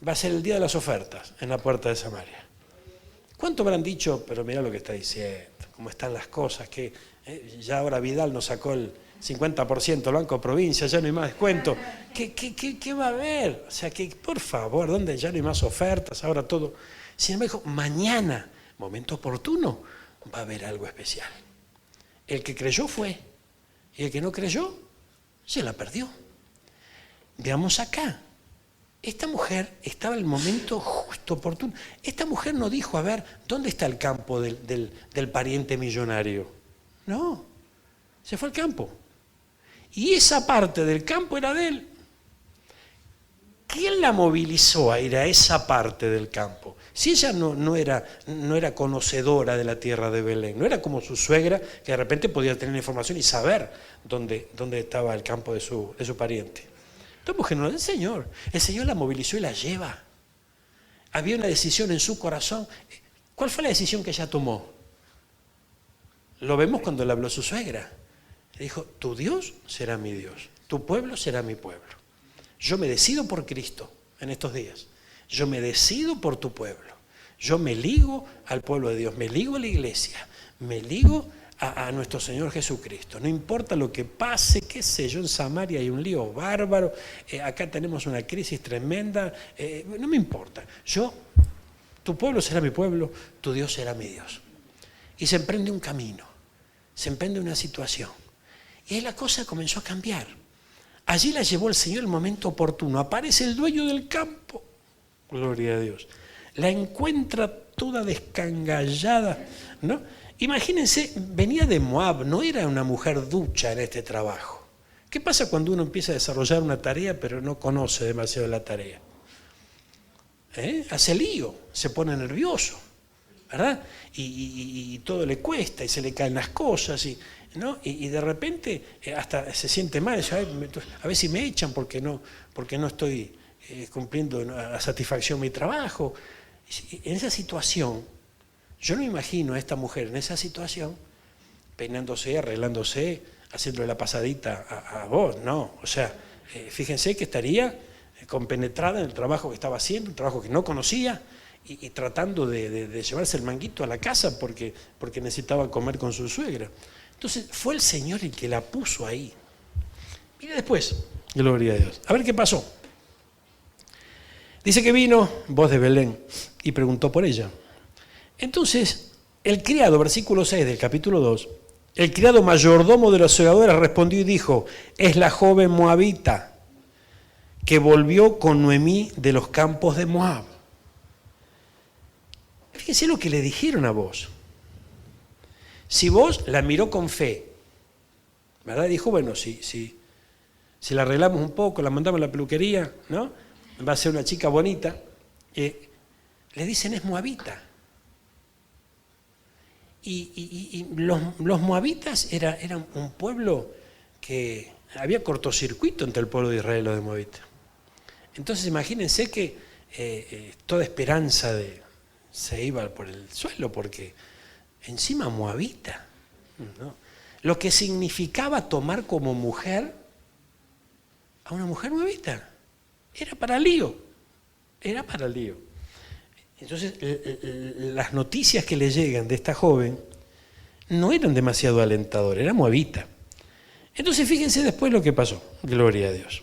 [SPEAKER 1] va a ser el día de las ofertas en la puerta de Samaria? ¿Cuánto habrán dicho, pero mira lo que está diciendo, cómo están las cosas, que ya ahora Vidal nos sacó el 50% del Banco Provincia, ya no hay más descuento? ¿Qué va a haber? O sea, que por favor, ¿dónde ya no hay más ofertas? Ahora todo. Sin embargo, mañana, momento oportuno, va a haber algo especial. El que creyó fue, y el que no creyó, se la perdió. Veamos acá. Esta mujer estaba en el momento justo, oportuno. Esta mujer no dijo, a ver, ¿dónde está el campo del pariente millonario? No, se fue al campo. Y esa parte del campo era de él. ¿Quién la movilizó a ir a esa parte del campo? Si ella no era conocedora de la tierra de Belén, no era como su suegra, que de repente podía tener información y saber dónde estaba el campo de su pariente. Esta mujer no era del Señor. El Señor la movilizó y la lleva. Había una decisión en su corazón. ¿Cuál fue la decisión que ella tomó? Lo vemos cuando le habló a su suegra. Le dijo, tu Dios será mi Dios, tu pueblo será mi pueblo. Yo me decido por Cristo en estos días. Yo me decido por tu pueblo. Yo me ligo al pueblo de Dios, me ligo a la iglesia, me ligo a nuestro Señor Jesucristo. No importa lo que pase, qué sé yo, en Samaria hay un lío bárbaro, acá tenemos una crisis tremenda, no me importa. Tu pueblo será mi pueblo, tu Dios será mi Dios. Y se emprende un camino, se emprende una situación. Y ahí la cosa comenzó a cambiar. Allí la llevó el Señor el momento oportuno. Aparece el dueño del campo, gloria a Dios. La encuentra toda descangallada, ¿no? Imagínense, venía de Moab, no era una mujer ducha en este trabajo. ¿Qué pasa cuando uno empieza a desarrollar una tarea pero no conoce demasiado la tarea? Hace lío, se pone nervioso, ¿verdad? Y todo le cuesta y se le caen las cosas, ¿no? Y de repente hasta se siente mal, dice, a ver si me echan porque no estoy cumpliendo a satisfacción mi trabajo. En esa situación, yo no imagino a esta mujer en esa situación peinándose, arreglándose, haciéndole la pasadita a vos, no. O sea, fíjense que estaría compenetrada en el trabajo que estaba haciendo, un trabajo que no conocía, y tratando de llevarse el manguito a la casa porque necesitaba comer con su suegra. Entonces fue el Señor el que la puso ahí. Mire después, gloria a Dios. A ver qué pasó. Dice que vino, voz de Belén, y preguntó por ella. Entonces, el criado, versículo 6 del capítulo 2, el criado mayordomo de los segadores respondió y dijo, es la joven moabita que volvió con Noemí de los campos de Moab. Fíjense lo que le dijeron a vos. Si vos la miró con fe, ¿verdad? Dijo, bueno, si la arreglamos un poco, la mandamos a la peluquería, ¿no? Va a ser una chica bonita. Le dicen es moabita. Y los moabitas eran un pueblo que había cortocircuito entre el pueblo de Israel y los de moabitas. Entonces imagínense que toda esperanza se iba por el suelo, porque encima moabita, ¿no? Lo que significaba tomar como mujer a una mujer moabita, era para lío. Entonces las noticias que le llegan de esta joven no eran demasiado alentadoras, era moabita. Entonces fíjense después lo que pasó, gloria a Dios.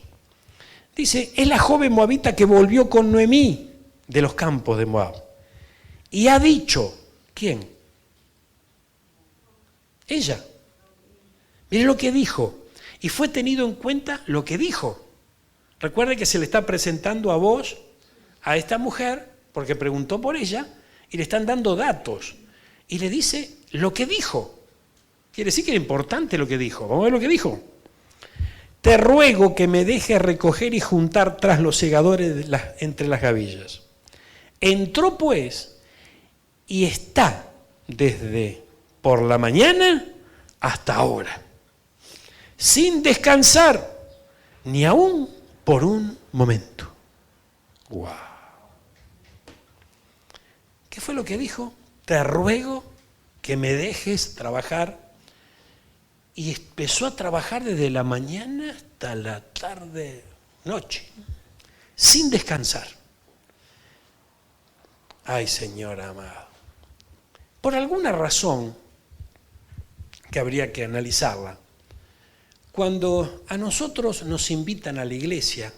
[SPEAKER 1] Dice, es la joven moabita que volvió con Noemí de los campos de Moab. Y ha dicho, ¿quién? Ella. Mire lo que dijo. Y fue tenido en cuenta lo que dijo. Recuerde que se le está presentando a vos, a esta mujer, porque preguntó por ella, y le están dando datos. Y le dice lo que dijo. Quiere decir que era importante lo que dijo. Vamos a ver lo que dijo. Te ruego que me dejes recoger y juntar tras los segadores entre las gavillas. Entró pues y está desde por la mañana hasta ahora, sin descansar, ni aún por un momento. ¡Wow! ¿Qué fue lo que dijo? Te ruego que me dejes trabajar. Y empezó a trabajar desde la mañana hasta la tarde, noche, sin descansar. Ay, Señor amado. Por alguna razón que habría que analizarla, cuando a nosotros nos invitan a la iglesia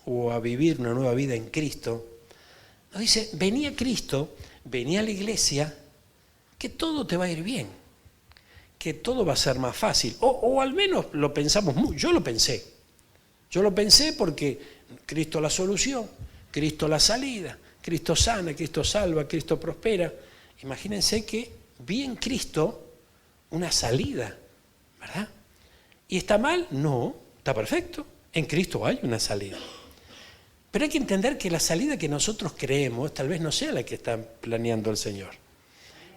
[SPEAKER 1] o a vivir una nueva vida en Cristo, nos dice, vení a Cristo, vení a la iglesia, que todo te va a ir bien, que todo va a ser más fácil. O al menos lo pensamos mucho. Yo lo pensé porque Cristo la solución, Cristo la salida, Cristo sana, Cristo salva, Cristo prospera. Imagínense que vi en Cristo una salida, ¿verdad? ¿Y está mal? No, está perfecto. En Cristo hay una salida. Pero hay que entender que la salida que nosotros creemos tal vez no sea la que está planeando el Señor.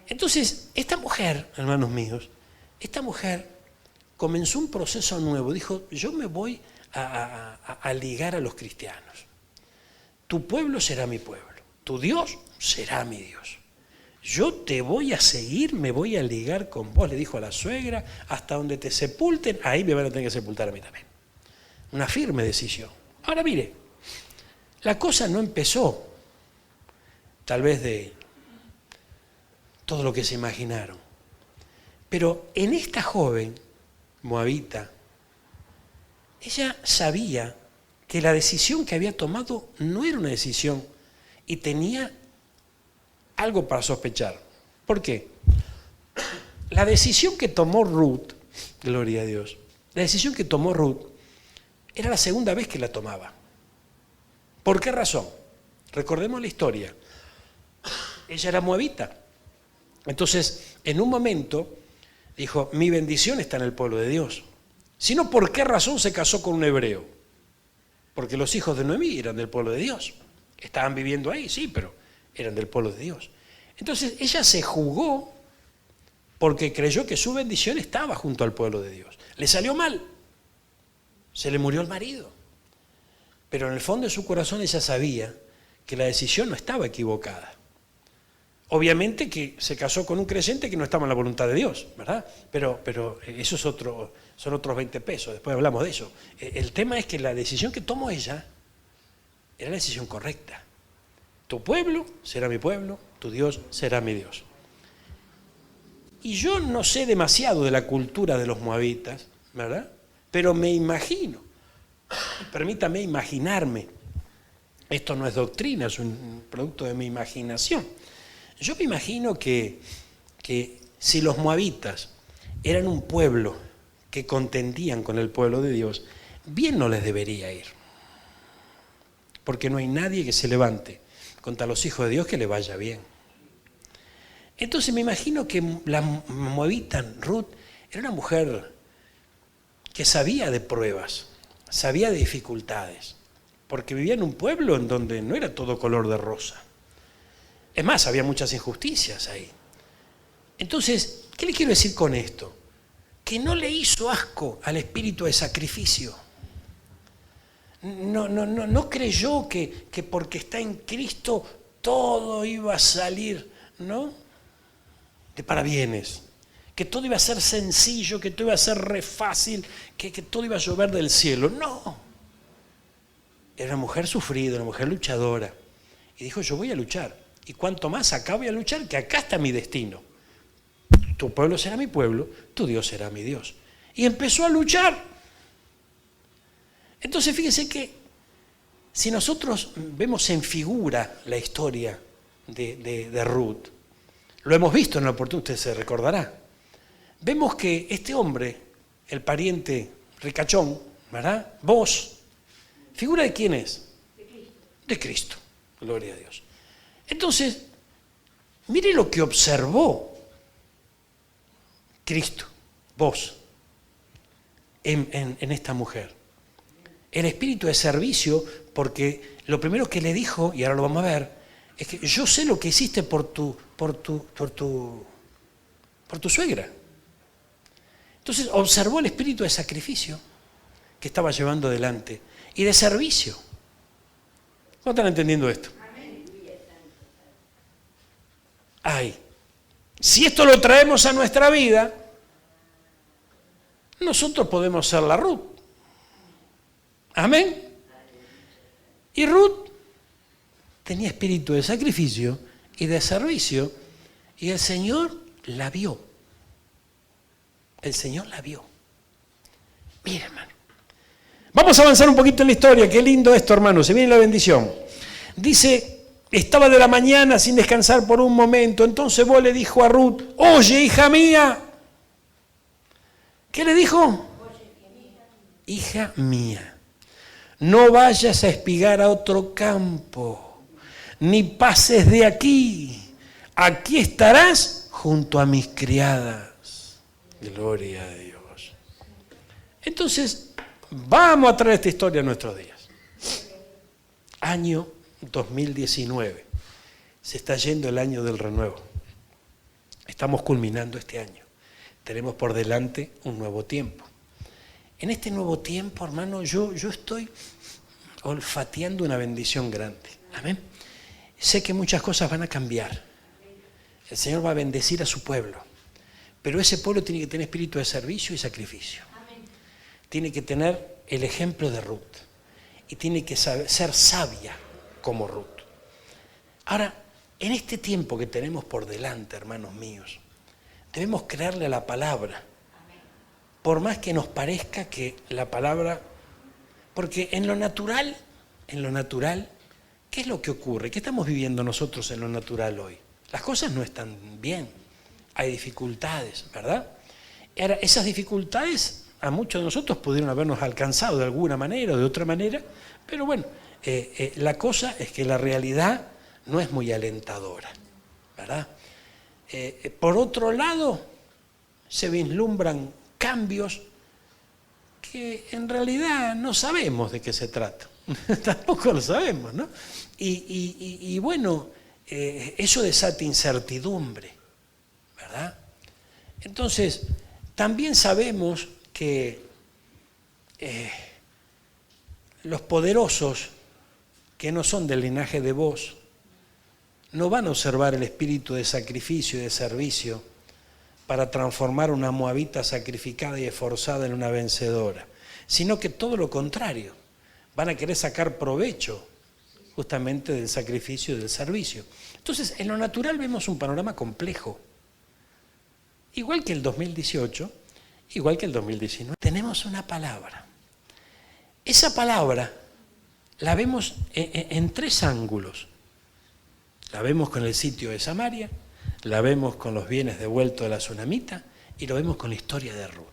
[SPEAKER 1] Entonces, esta mujer, hermanos míos, esta mujer comenzó un proceso nuevo. Dijo, yo me voy a ligar a los cristianos. Tu pueblo será mi pueblo. Tu Dios será mi Dios. Yo te voy a seguir, me voy a ligar con vos, le dijo a la suegra, hasta donde te sepulten, ahí me van a tener que sepultar a mí también. Una firme decisión. Ahora mire, la cosa no empezó tal vez de todo lo que se imaginaron. Pero en esta joven moabita, ella sabía que la decisión que había tomado no era una decisión y tenía algo para sospechar. ¿Por qué? La decisión que tomó Ruth, gloria a Dios, la decisión que tomó Ruth era la segunda vez que la tomaba. ¿Por qué razón? Recordemos la historia. Ella era moabita. Entonces, en un momento, dijo, mi bendición está en el pueblo de Dios. Si no, ¿por qué razón se casó con un hebreo? Porque los hijos de Noemí eran del pueblo de Dios. Estaban viviendo ahí, sí, pero eran del pueblo de Dios. Entonces, ella se jugó porque creyó que su bendición estaba junto al pueblo de Dios. Le salió mal. Se le murió el marido. Pero en el fondo de su corazón ella sabía que la decisión no estaba equivocada. Obviamente que se casó con un creyente que no estaba en la voluntad de Dios, ¿verdad? Pero eso es son otros 20 pesos, después hablamos de eso. El tema es que la decisión que tomó ella era la decisión correcta. Tu pueblo será mi pueblo, tu Dios será mi Dios. Y yo no sé demasiado de la cultura de los moabitas, ¿verdad? Pero me imagino, permítame imaginarme, esto no es doctrina, es un producto de mi imaginación. Yo me imagino que si los moabitas eran un pueblo que contendían con el pueblo de Dios, bien no les debería ir. Porque no hay nadie que se levante contra los hijos de Dios que le vaya bien. Entonces me imagino que la moabita Ruth era una mujer que sabía de pruebas, sabía de dificultades, porque vivía en un pueblo en donde no era todo color de rosa. Es más, había muchas injusticias ahí. Entonces, ¿qué le quiero decir con esto? Que no le hizo asco al espíritu de sacrificio. No creyó que porque está en Cristo todo iba a salir, ¿no? De parabienes. Que todo iba a ser sencillo, que todo iba a ser re fácil, que todo iba a llover del cielo. No. Era una mujer sufrida, una mujer luchadora. Y dijo, yo voy a luchar. Y cuanto más acá voy a luchar, que acá está mi destino. Tu pueblo será mi pueblo, tu Dios será mi Dios. Y empezó a luchar. Entonces fíjese que si nosotros vemos en figura la historia de Ruth, lo hemos visto en la oportunidad, usted se recordará. Vemos que este hombre, el pariente ricachón, ¿verdad? Vos, ¿figura de quién es? De Cristo. De Cristo, gloria a Dios. Entonces, mire lo que observó Cristo, vos, en esta mujer. El espíritu de servicio, porque lo primero que le dijo, y ahora lo vamos a ver, es que yo sé lo que hiciste por tu suegra. Entonces observó el espíritu de sacrificio que estaba llevando adelante y de servicio. ¿Cómo están entendiendo esto? Ay, si esto lo traemos a nuestra vida, nosotros podemos ser la Ruth. Amén. Y Ruth tenía espíritu de sacrificio y de servicio, y el Señor la vio. El Señor la vio. Mira, hermano. Vamos a avanzar un poquito en la historia. Qué lindo esto, hermano. Se viene la bendición. Dice, estaba de la mañana sin descansar por un momento. Entonces vos le dijo a Ruth, oye, hija mía. ¿Qué le dijo? Hija mía, no vayas a espigar a otro campo, ni pases de aquí. Aquí estarás junto a mis criadas. Gloria a Dios. Entonces, vamos a traer esta historia a nuestros días. Año 2019. Se está yendo el año del renuevo. Estamos culminando este año. Tenemos por delante un nuevo tiempo. En este nuevo tiempo, hermano, yo estoy olfateando una bendición grande. Amén. Sé que muchas cosas van a cambiar. El Señor va a bendecir a su pueblo. Pero ese pueblo tiene que tener espíritu de servicio y sacrificio. Amén. Tiene que tener el ejemplo de Ruth. Y tiene que ser sabia como Ruth. Ahora, en este tiempo que tenemos por delante, hermanos míos, debemos creerle a la palabra. Por más que nos parezca que la palabra... Porque en lo natural, ¿qué es lo que ocurre? ¿Qué estamos viviendo nosotros en lo natural hoy? Las cosas no están bien, hay dificultades, ¿verdad? Ahora, esas dificultades a muchos de nosotros pudieron habernos alcanzado de alguna manera o de otra manera, pero bueno, la cosa es que la realidad no es muy alentadora, ¿verdad? Por otro lado, se vislumbran cambios que en realidad no sabemos de qué se trata. Tampoco lo sabemos, ¿no? Y bueno, eso desata incertidumbre, ¿verdad? Entonces, también sabemos que los poderosos que no son del linaje de vos no van a observar el espíritu de sacrificio y de servicio para transformar una moabita sacrificada y esforzada en una vencedora, sino que todo lo contrario, van a querer sacar provecho justamente del sacrificio y del servicio. Entonces, en lo natural vemos un panorama complejo, igual que el 2018, igual que el 2019. Tenemos una palabra. Esa palabra la vemos en tres ángulos. La vemos con el sitio de Samaria, la vemos con los bienes devueltos de la tsunamita y lo vemos con la historia de Ruth.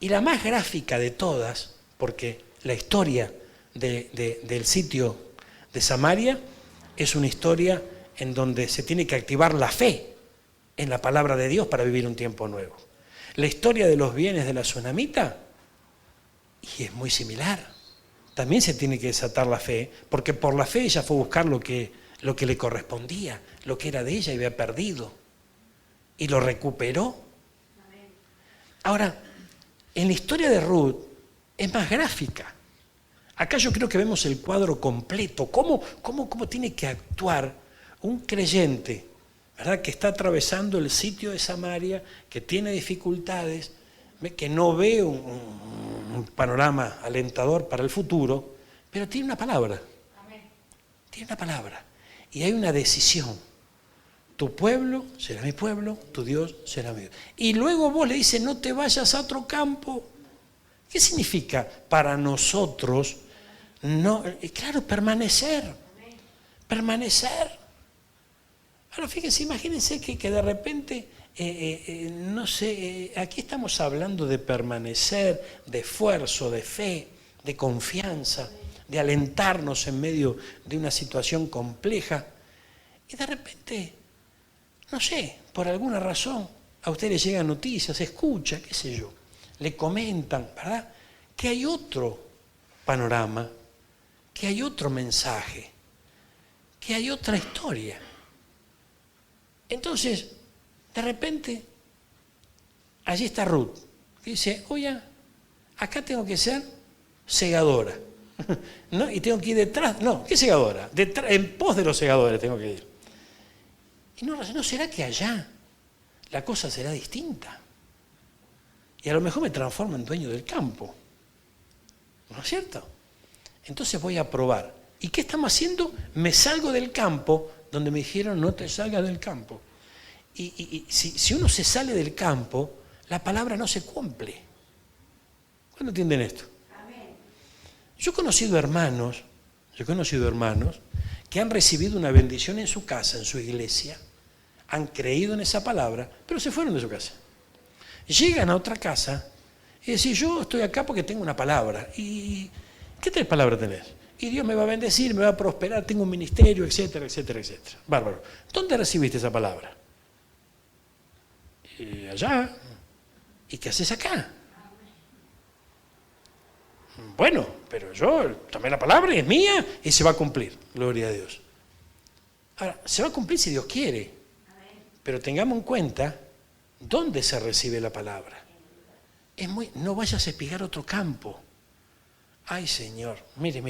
[SPEAKER 1] Y la más gráfica de todas, porque la historia del sitio de Samaria es una historia en donde se tiene que activar la fe en la palabra de Dios para vivir un tiempo nuevo. La historia de los bienes de la tsunamita, y es muy similar. También se tiene que desatar la fe, porque por la fe ella fue a buscar lo que le correspondía, lo que era de ella y había perdido, y lo recuperó. Ahora, en la historia de Ruth es más gráfica. Acá yo creo que vemos el cuadro completo, cómo tiene que actuar un creyente, ¿verdad?, que está atravesando el sitio de Samaria, que tiene dificultades, que no ve un panorama alentador para el futuro, pero tiene una palabra. Tiene una palabra. Y hay una decisión. Tu pueblo será mi pueblo, tu Dios será mi Dios. Y luego vos le dices, no te vayas a otro campo. ¿Qué significa para nosotros? No, claro, permanecer. Permanecer. Ahora fíjense, imagínense que de repente, no sé, aquí estamos hablando de permanecer, de esfuerzo, de fe, de confianza, de alentarnos en medio de una situación compleja. Y de repente, no sé, por alguna razón, a ustedes les llegan noticias, escucha, qué sé yo, le comentan, ¿verdad?, que hay otro panorama, que hay otro mensaje, que hay otra historia. Entonces, de repente, allí está Ruth, que dice, oye, acá tengo que ser segadora, ¿no? Y tengo que ir detrás, no, ¿qué segadora? En pos de los segadores tengo que ir. Y no será que allá la cosa será distinta. Y a lo mejor me transformo en dueño del campo. ¿No es cierto? Entonces voy a probar. ¿Y qué estamos haciendo? Me salgo del campo donde me dijeron no te salgas del campo. Y si uno se sale del campo, la palabra no se cumple. ¿Cuándo entienden esto? Amén. Yo he conocido hermanos que han recibido una bendición en su casa, en su iglesia, han creído en esa palabra, pero se fueron de su casa. Llegan a otra casa y dicen, yo estoy acá porque tengo una palabra. ¿Y qué tal palabra tenés? Y Dios me va a bendecir, me va a prosperar, tengo un ministerio, etcétera, etcétera, etcétera. Bárbaro. ¿Dónde recibiste esa palabra? Y allá. ¿Y qué haces acá? Bueno, pero yo tomé la palabra y es mía y se va a cumplir. Gloria a Dios. Ahora, se va a cumplir si Dios quiere. Pero tengamos en cuenta dónde se recibe la palabra. No vayas a espigar otro campo. Ay, Señor, mire.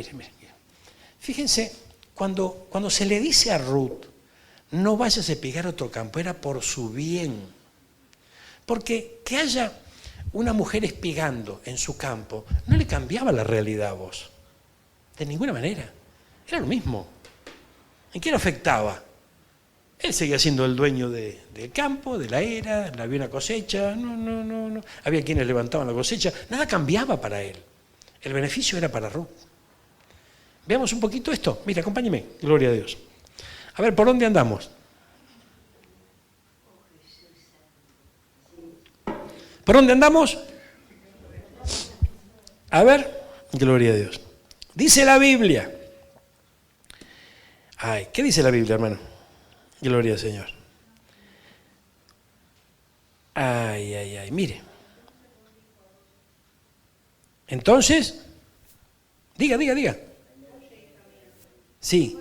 [SPEAKER 1] Fíjense, cuando se le dice a Ruth, no vayas a espigar otro campo, era por su bien. Porque que haya una mujer espigando en su campo no le cambiaba la realidad a vos. De ninguna manera. Era lo mismo. ¿En qué le afectaba? Él seguía siendo el dueño del campo, de la era, había una cosecha, no. Había quienes levantaban la cosecha, nada cambiaba para él. El beneficio era para Ruth. Veamos un poquito esto. Mira, acompáñeme, gloria a Dios. A ver, ¿por dónde andamos? ¿Por dónde andamos? A ver, gloria a Dios. Dice la Biblia. Ay, ¿qué dice la Biblia, hermano? Gloria al Señor. Ay, mire. Entonces, diga. Sí.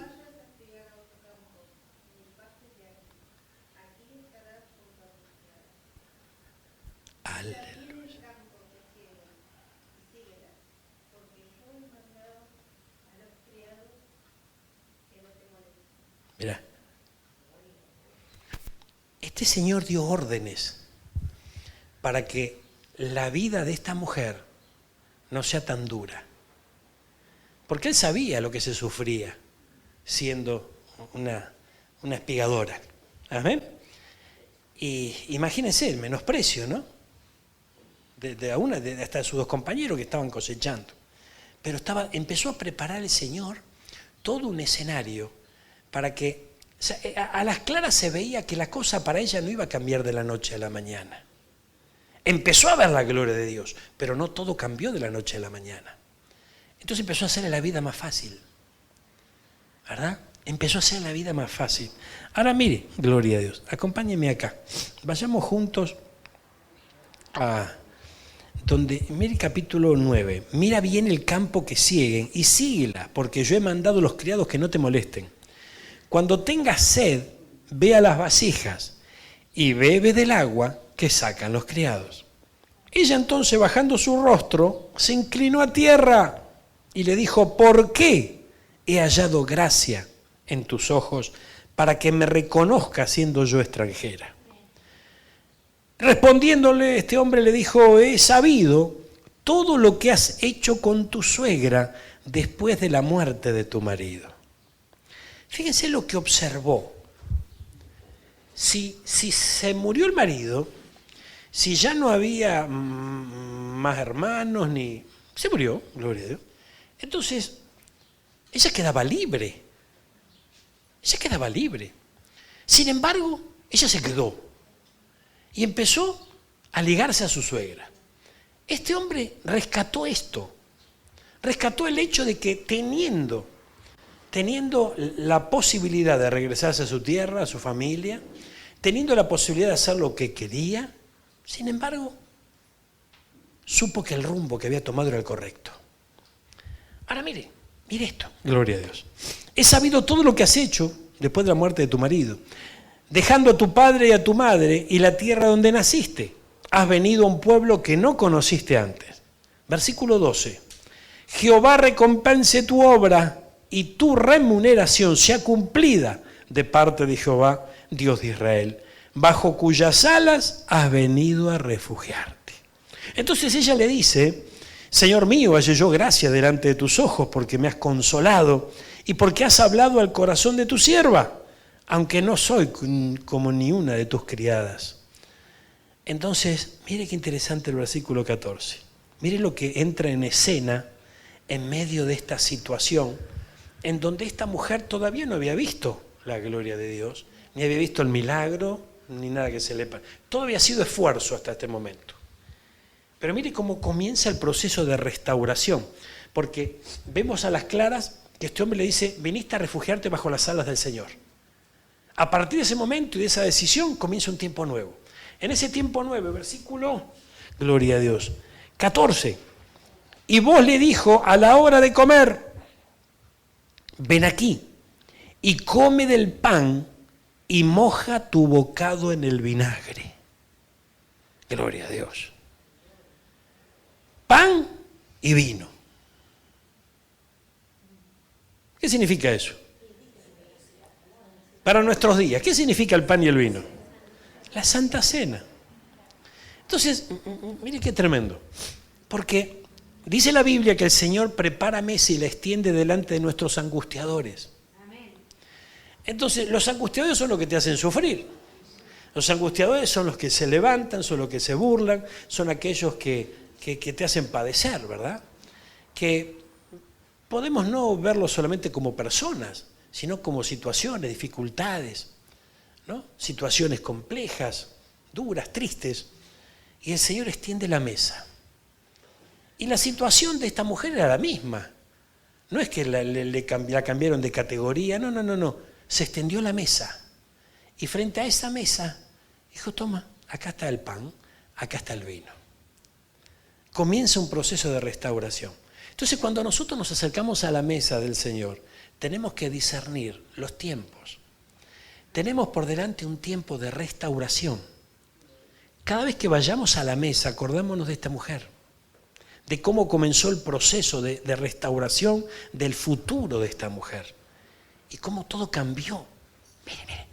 [SPEAKER 1] Aleluya. Mira. Este señor dio órdenes para que la vida de esta mujer no sea tan dura. Porque él sabía lo que se sufría siendo una espigadora. ¿Amén? Y imagínense el menosprecio, ¿no? Hasta de sus dos compañeros que estaban cosechando. Pero empezó a preparar el Señor todo un escenario para que, o sea, a las claras se veía que la cosa para ella no iba a cambiar de la noche a la mañana. Empezó a ver la gloria de Dios, pero no todo cambió de la noche a la mañana. Entonces empezó a hacerle la vida más fácil, ¿verdad? Empezó a hacer la vida más fácil. Ahora mire, gloria a Dios, acompáñeme acá. Vayamos juntos a donde, mire el capítulo 9. Mira bien el campo que siguen y síguela, porque yo he mandado a los criados que no te molesten. Cuando tengas sed, ve a las vasijas y bebe del agua que sacan los criados. Ella entonces, bajando su rostro, se inclinó a tierra y le dijo: ¿por qué he hallado gracia en tus ojos para que me reconozca siendo yo extranjera? Respondiéndole, este hombre le dijo: he sabido todo lo que has hecho con tu suegra después de la muerte de tu marido. Fíjense lo que observó. Si se murió el marido, si ya no había más hermanos, se murió, gloria a Dios, entonces ella quedaba libre. Ella quedaba libre. Sin embargo, ella se quedó y empezó a ligarse a su suegra. Este hombre rescató esto, rescató el hecho de que teniendo la posibilidad de regresarse a su tierra, a su familia, teniendo la posibilidad de hacer lo que quería, sin embargo, supo que el rumbo que había tomado era el correcto. Ahora mire esto, gloria a Dios. He sabido todo lo que has hecho después de la muerte de tu marido, dejando a tu padre y a tu madre y la tierra donde naciste. Has venido a un pueblo que no conociste antes. Versículo 12. Jehová recompense tu obra y tu remuneración sea cumplida de parte de Jehová, Dios de Israel, bajo cuyas alas has venido a refugiarte. Entonces ella le dice: Señor mío, hallé yo gracia delante de tus ojos, porque me has consolado y porque has hablado al corazón de tu sierva, aunque no soy como ni una de tus criadas. Entonces, mire qué interesante el versículo 14. Mire lo que entra en escena en medio de esta situación, en donde esta mujer todavía no había visto la gloria de Dios, ni había visto el milagro, ni nada que se le pase. Todo había sido esfuerzo hasta este momento. Pero mire cómo comienza el proceso de restauración, porque vemos a las claras que este hombre le dice: viniste a refugiarte bajo las alas del Señor. A partir de ese momento y de esa decisión comienza un tiempo nuevo. En ese tiempo nuevo, versículo, gloria a Dios, 14. Y vos le dijo a la hora de comer: ven aquí y come del pan y moja tu bocado en el vinagre. Gloria a Dios. Pan y vino. ¿Qué significa eso? Para nuestros días, ¿qué significa el pan y el vino? La Santa Cena. Entonces, mire qué tremendo. Porque dice la Biblia que el Señor prepara mesa y la extiende delante de nuestros angustiadores. Entonces, los angustiadores son los que te hacen sufrir. Los angustiadores son los que se levantan, son los que se burlan, son aquellos que te hacen padecer, ¿verdad? Que podemos no verlos solamente como personas, sino como situaciones, dificultades, ¿no? Situaciones complejas, duras, tristes. Y el Señor extiende la mesa. Y la situación de esta mujer era la misma. No es que la cambiaron de categoría, no. Se extendió la mesa. Y frente a esa mesa, dijo, toma, acá está el pan, acá está el vino. Comienza un proceso de restauración. Entonces, cuando nosotros nos acercamos a la mesa del Señor, tenemos que discernir los tiempos. Tenemos por delante un tiempo de restauración. Cada vez que vayamos a la mesa, acordémonos de esta mujer, de cómo comenzó el proceso de restauración del futuro de esta mujer y cómo todo cambió. Mire,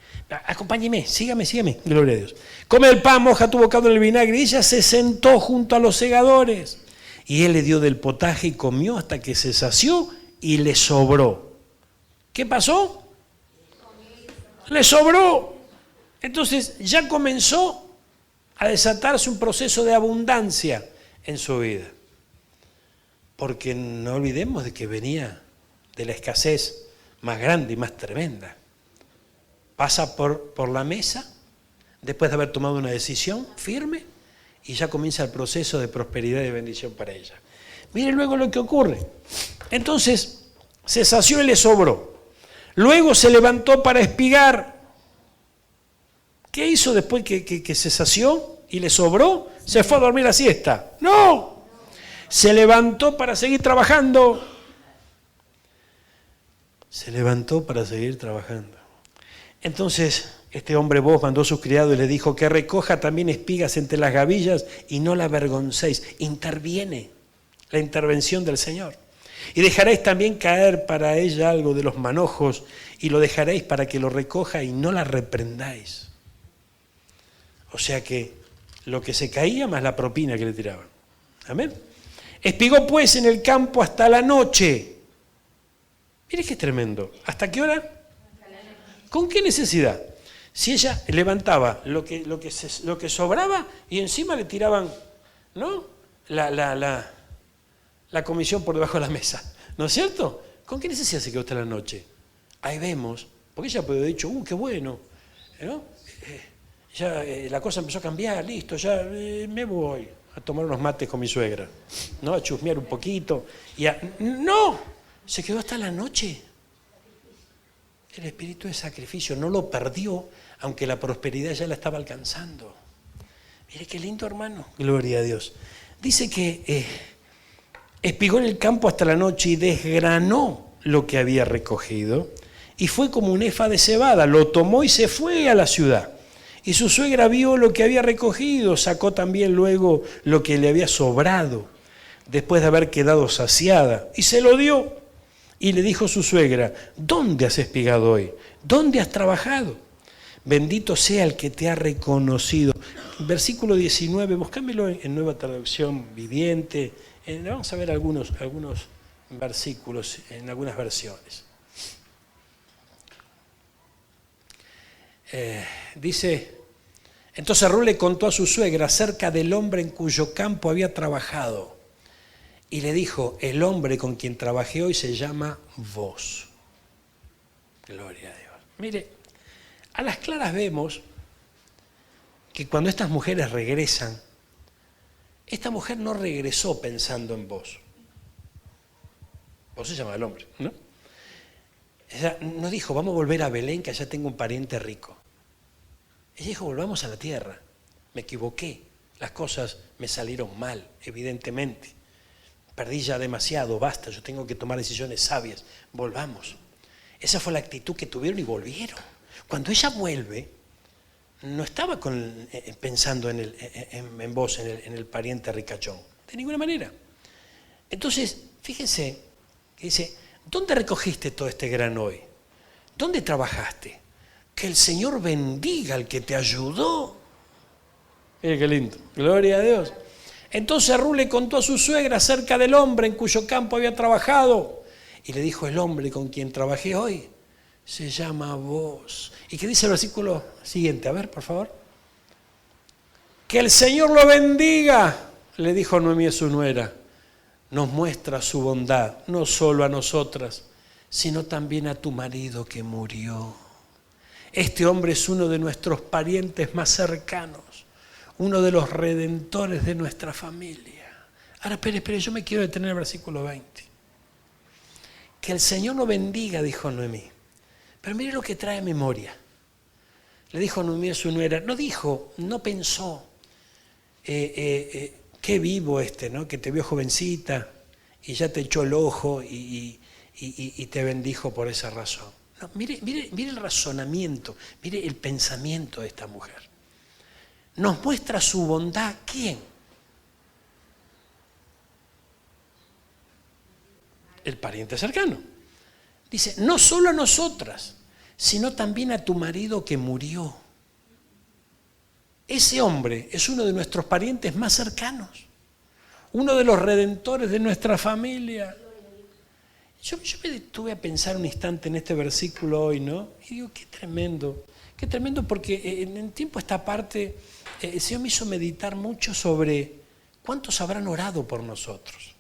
[SPEAKER 1] acompáñeme, sígame, gloria a Dios. Come el pan, moja tu bocado en el vinagre. Y ella se sentó junto a los segadores y él le dio del potaje y comió hasta que se sació y le sobró. ¿Qué pasó? Le sobró. Entonces ya comenzó a desatarse un proceso de abundancia en su vida. Porque no olvidemos de que venía de la escasez más grande y más tremenda. Pasa por la mesa, después de haber tomado una decisión firme, y ya comienza el proceso de prosperidad y de bendición para ella. Mire luego lo que ocurre. Entonces, se sació y le sobró. Luego se levantó para espigar. ¿Qué hizo después que se sació y le sobró? ¿Se fue a dormir la siesta? ¡No! Se levantó para seguir trabajando. Se levantó para seguir trabajando. Entonces, este hombre Booz mandó a sus criados y le dijo que recoja también espigas entre las gavillas y no la avergoncéis. Interviene la intervención del Señor. Y dejaréis también caer para ella algo de los manojos y lo dejaréis para que lo recoja y no la reprendáis. O sea que lo que se caía más la propina que le tiraban. Amén. Espigó pues en el campo hasta la noche. Mire qué tremendo. ¿Hasta qué hora? ¿Con qué necesidad? Si ella levantaba lo que sobraba y encima le tiraban, ¿no? la comisión por debajo de la mesa, ¿no es cierto? ¿Con qué necesidad se quedó hasta la noche? Ahí vemos, porque ella puede haber dicho, qué bueno, ¿no? Ya la cosa empezó a cambiar, listo, ya me voy a tomar unos mates con mi suegra, ¿no? A chusmear un poquito. ¡No! Se quedó hasta la noche. El espíritu de sacrificio no lo perdió, aunque la prosperidad ya la estaba alcanzando. Mire qué lindo, hermano. Gloria a Dios. Dice que espigó en el campo hasta la noche y desgranó lo que había recogido y fue como un efa de cebada. Lo tomó y se fue a la ciudad. Y su suegra vio lo que había recogido, sacó también luego lo que le había sobrado, después de haber quedado saciada, y se lo dio. Y le dijo su suegra, ¿dónde has espigado hoy? ¿Dónde has trabajado? Bendito sea el que te ha reconocido. Versículo 19, buscámelo en Nueva Traducción Viviente. Vamos a ver algunos versículos en algunas versiones. Dice, entonces Ruth le contó a su suegra acerca del hombre en cuyo campo había trabajado. Y le dijo, el hombre con quien trabajé hoy se llama Booz. Gloria a Dios. Mire, a las claras vemos que cuando estas mujeres regresan, esta mujer no regresó pensando en Booz. Booz se llama el hombre, ¿no? Ella no dijo, vamos a volver a Belén, que allá tengo un pariente rico. Ella dijo, volvamos a la tierra. Me equivoqué, las cosas me salieron mal, evidentemente. Perdí ya demasiado, basta, yo tengo que tomar decisiones sabias. Volvamos. Esa fue la actitud que tuvieron y volvieron. Cuando ella vuelve, no estaba pensando en Booz, en el pariente ricachón, de ninguna manera. Entonces, fíjense, que dice, ¿dónde recogiste todo este grano hoy? ¿Dónde trabajaste? Que el Señor bendiga al que te ayudó. Mira qué lindo, gloria a Dios. Entonces Ruth le contó a su suegra acerca del hombre en cuyo campo había trabajado. Y le dijo, el hombre con quien trabajé hoy se llama Booz. ¿Y qué dice el versículo siguiente? A ver, por favor. Que el Señor lo bendiga, le dijo Noemí a su nuera. Nos muestra su bondad, no solo a nosotras, sino también a tu marido que murió. Este hombre es uno de nuestros parientes más cercanos, uno de los redentores de nuestra familia. Ahora, espere, yo me quiero detener en el versículo 20. Que el Señor lo bendiga, dijo Noemí. Pero mire lo que trae a memoria. Le dijo Noemí a su nuera, no pensó, qué vivo ¿no? Que te vio jovencita y ya te echó el ojo y te bendijo por esa razón. No, mire el razonamiento, mire el pensamiento de esta mujer. Nos muestra su bondad, ¿quién? El pariente cercano. Dice, no solo a nosotras, sino también a tu marido que murió. Ese hombre es uno de nuestros parientes más cercanos, uno de los redentores de nuestra familia. Yo me detuve a pensar un instante en este versículo hoy, ¿no? Y digo, qué tremendo porque en el tiempo esta parte, el Señor me hizo meditar mucho sobre cuántos habrán orado por nosotros,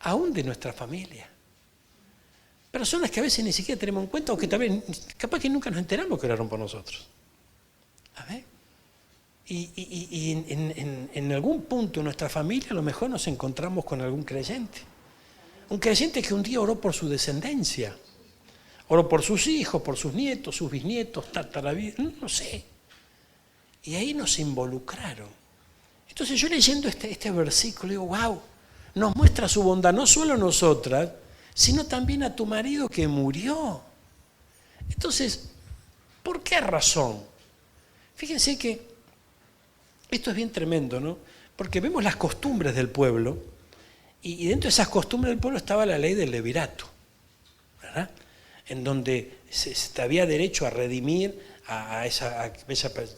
[SPEAKER 1] aún de nuestra familia. Personas que a veces ni siquiera tenemos en cuenta o que también, capaz que nunca nos enteramos que oraron por nosotros. A ver. Y en algún punto de nuestra familia a lo mejor nos encontramos con algún creyente. Un creyente que un día oró por su descendencia. Oró por sus hijos, por sus nietos, sus bisnietos, tatarabisabuelos, no sé. Y ahí nos involucraron. Entonces yo leyendo este versículo digo, wow, nos muestra su bondad no solo a nosotras, sino también a tu marido que murió. Entonces, ¿por qué razón? Fíjense que esto es bien tremendo, ¿no? Porque vemos las costumbres del pueblo y dentro de esas costumbres del pueblo estaba la ley del levirato, ¿verdad? En donde se había derecho a redimir a esa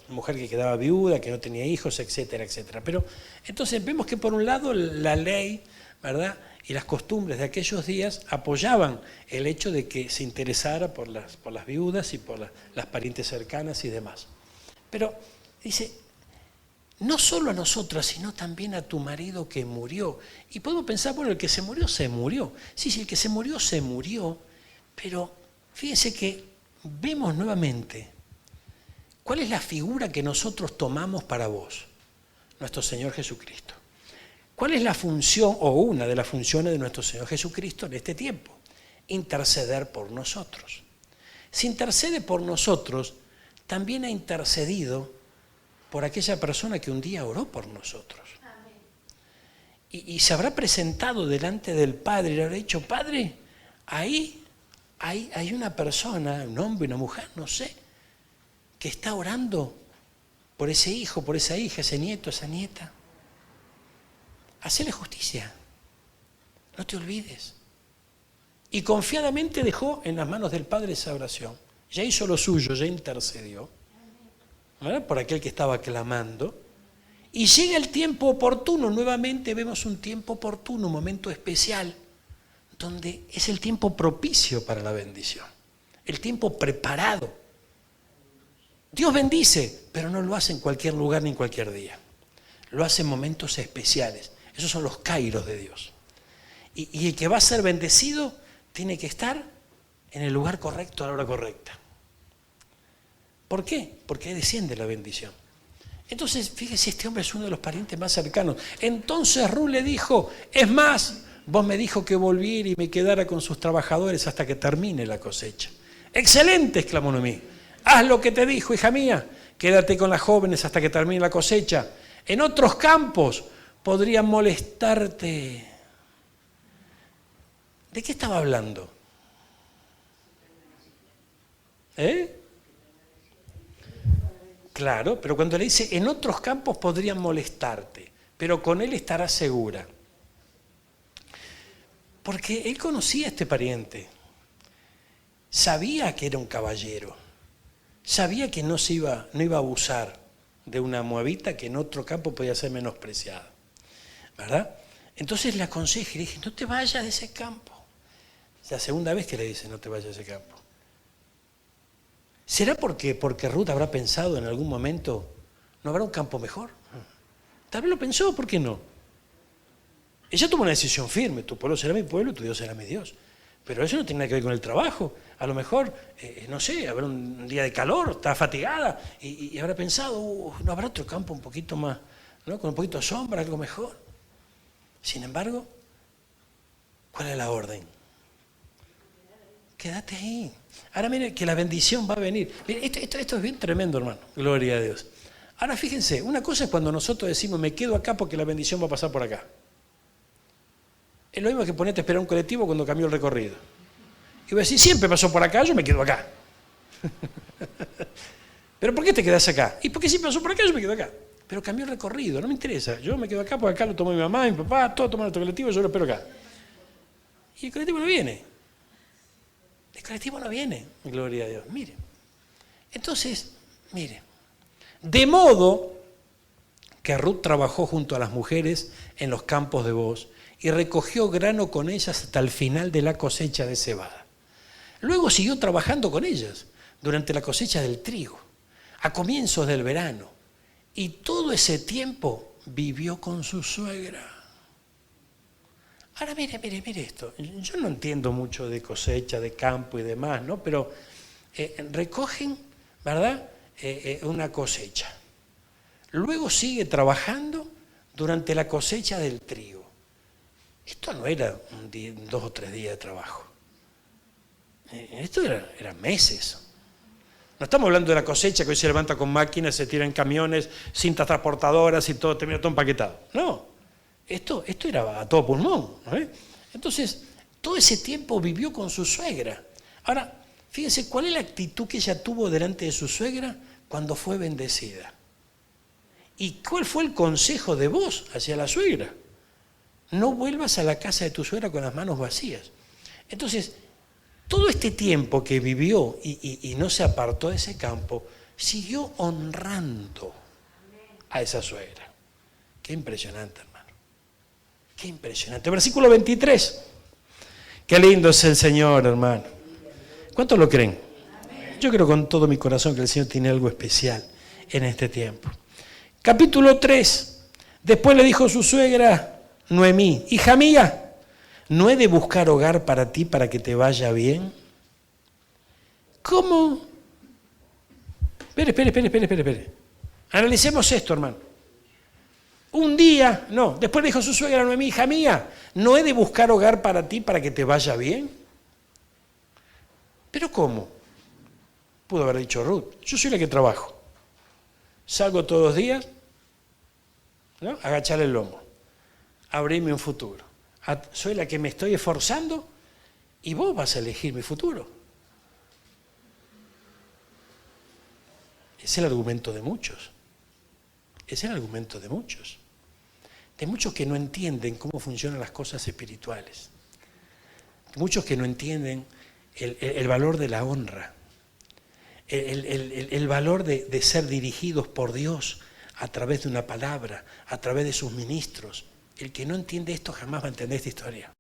[SPEAKER 1] mujer que quedaba viuda, que no tenía hijos, etcétera, etcétera. Pero entonces vemos que por un lado la ley, ¿verdad?, y las costumbres de aquellos días apoyaban el hecho de que se interesara por las viudas y por las parientes cercanas y demás. Pero dice, no solo a nosotras, sino también a tu marido que murió. Y podemos pensar, bueno, el que se murió, se murió. Sí, el que se murió, pero fíjense que vemos nuevamente cuál es la figura que nosotros tomamos para vos, nuestro Señor Jesucristo. ¿Cuál es la función o una de las funciones de nuestro Señor Jesucristo en este tiempo? Interceder por nosotros. Si intercede por nosotros, también ha intercedido por aquella persona que un día oró por nosotros. Y se habrá presentado delante del Padre y le habrá dicho, Padre, ahí hay una persona, un hombre, una mujer, no sé, que está orando por ese hijo, por esa hija, ese nieto, esa nieta. Hacele justicia, no te olvides. Y confiadamente dejó en las manos del Padre esa oración. Ya hizo lo suyo, ya intercedió, ¿verdad?, por aquel que estaba clamando. Y llega el tiempo oportuno, nuevamente vemos un tiempo oportuno, un momento especial, donde es el tiempo propicio para la bendición, el tiempo preparado. Dios bendice, pero no lo hace en cualquier lugar ni en cualquier día. Lo hace en momentos especiales. Esos son los kairos de Dios. Y el que va a ser bendecido tiene que estar en el lugar correcto a la hora correcta. ¿Por qué? Porque ahí desciende la bendición. Entonces, fíjese, este hombre es uno de los parientes más cercanos. Entonces Ruth le dijo, es más, vos me dijo que volviera y me quedara con sus trabajadores hasta que termine la cosecha. ¡Excelente!, exclamó Noemí. Haz lo que te dijo, hija mía. Quédate con las jóvenes hasta que termine la cosecha. En otros campos podrían molestarte. ¿De qué estaba hablando? Claro, pero cuando le dice, en otros campos podrían molestarte, pero con él estarás segura. Porque él conocía a este pariente. Sabía que era un caballero. Sabía que no iba a abusar de una moabita que en otro campo podía ser menospreciada, ¿verdad? Entonces le aconsejé y le dije, no te vayas de ese campo. Es la segunda vez que le dice, no te vayas de ese campo. ¿Será porque Ruth habrá pensado en algún momento, no habrá un campo mejor? Tal vez lo pensó, ¿por qué no? Ella tomó una decisión firme, tu pueblo será mi pueblo, tu Dios será mi Dios. Pero eso no tiene nada que ver con el trabajo. A lo mejor, no sé, habrá un día de calor, está fatigada y habrá pensado, no habrá otro campo un poquito más, ¿no? Con un poquito de sombra, algo mejor. Sin embargo, ¿cuál es la orden? Quédate ahí. Ahora miren que la bendición va a venir. Miren, esto es bien tremendo, hermano. Gloria a Dios. Ahora fíjense, una cosa es cuando nosotros decimos, me quedo acá porque la bendición va a pasar por acá. Es lo mismo que ponerte a esperar un colectivo cuando cambió el recorrido. Y voy a decir, siempre pasó por acá, yo me quedo acá. ¿Pero por qué te quedas acá? Y porque siempre pasó por acá, yo me quedo acá. Pero cambió el recorrido, no me interesa. Yo me quedo acá porque acá lo tomó mi mamá, mi papá, todos toman otro colectivo, yo lo espero acá. Y el colectivo no viene. El colectivo no viene, gloria a Dios. Mire. Entonces, mire. De modo que Ruth trabajó junto a las mujeres en los campos de Booz y recogió grano con ellas hasta el final de la cosecha de cebada. Luego siguió trabajando con ellas durante la cosecha del trigo, a comienzos del verano, y todo ese tiempo vivió con su suegra. Ahora mire esto, yo no entiendo mucho de cosecha, de campo y demás, ¿no? Pero recogen, ¿verdad?, una cosecha. Luego sigue trabajando durante la cosecha del trigo. Esto no era 2 o 3 días de trabajo. Esto eran meses. No estamos hablando de la cosecha que hoy se levanta con máquinas, se tira en camiones, cintas transportadoras y todo, termina todo empaquetado. No, esto era a todo pulmón, ¿no? Entonces, todo ese tiempo vivió con su suegra. Ahora, fíjense, ¿cuál es la actitud que ella tuvo delante de su suegra cuando fue bendecida? ¿Y cuál fue el consejo de Booz hacia la suegra? No vuelvas a la casa de tu suegra con las manos vacías. Entonces, todo este tiempo que vivió y no se apartó de ese campo, siguió honrando a esa suegra. Qué impresionante, hermano. Qué impresionante. Versículo 23. Qué lindo es el Señor, hermano. ¿Cuántos lo creen? Yo creo con todo mi corazón que el Señor tiene algo especial en este tiempo. Capítulo 3. Después le dijo su suegra Noemí, hija mía, ¿no he de buscar hogar para ti para que te vaya bien? ¿Cómo? Espere. Analicemos esto, hermano. Un día, no, después le dijo su suegra Noemí, hija mía, ¿no he de buscar hogar para ti para que te vaya bien? ¿Pero cómo? Pudo haber dicho Ruth, yo soy la que trabajo. Salgo todos los días, ¿no?, agachar el lomo, abrirme un futuro. Soy la que me estoy esforzando y vos vas a elegir mi futuro. Es el argumento de muchos. Es el argumento de muchos. De muchos que no entienden cómo funcionan las cosas espirituales. De muchos que no entienden el valor de la honra. El valor de ser dirigidos por Dios a través de una palabra, a través de sus ministros. El que no entiende esto jamás va a entender esta historia.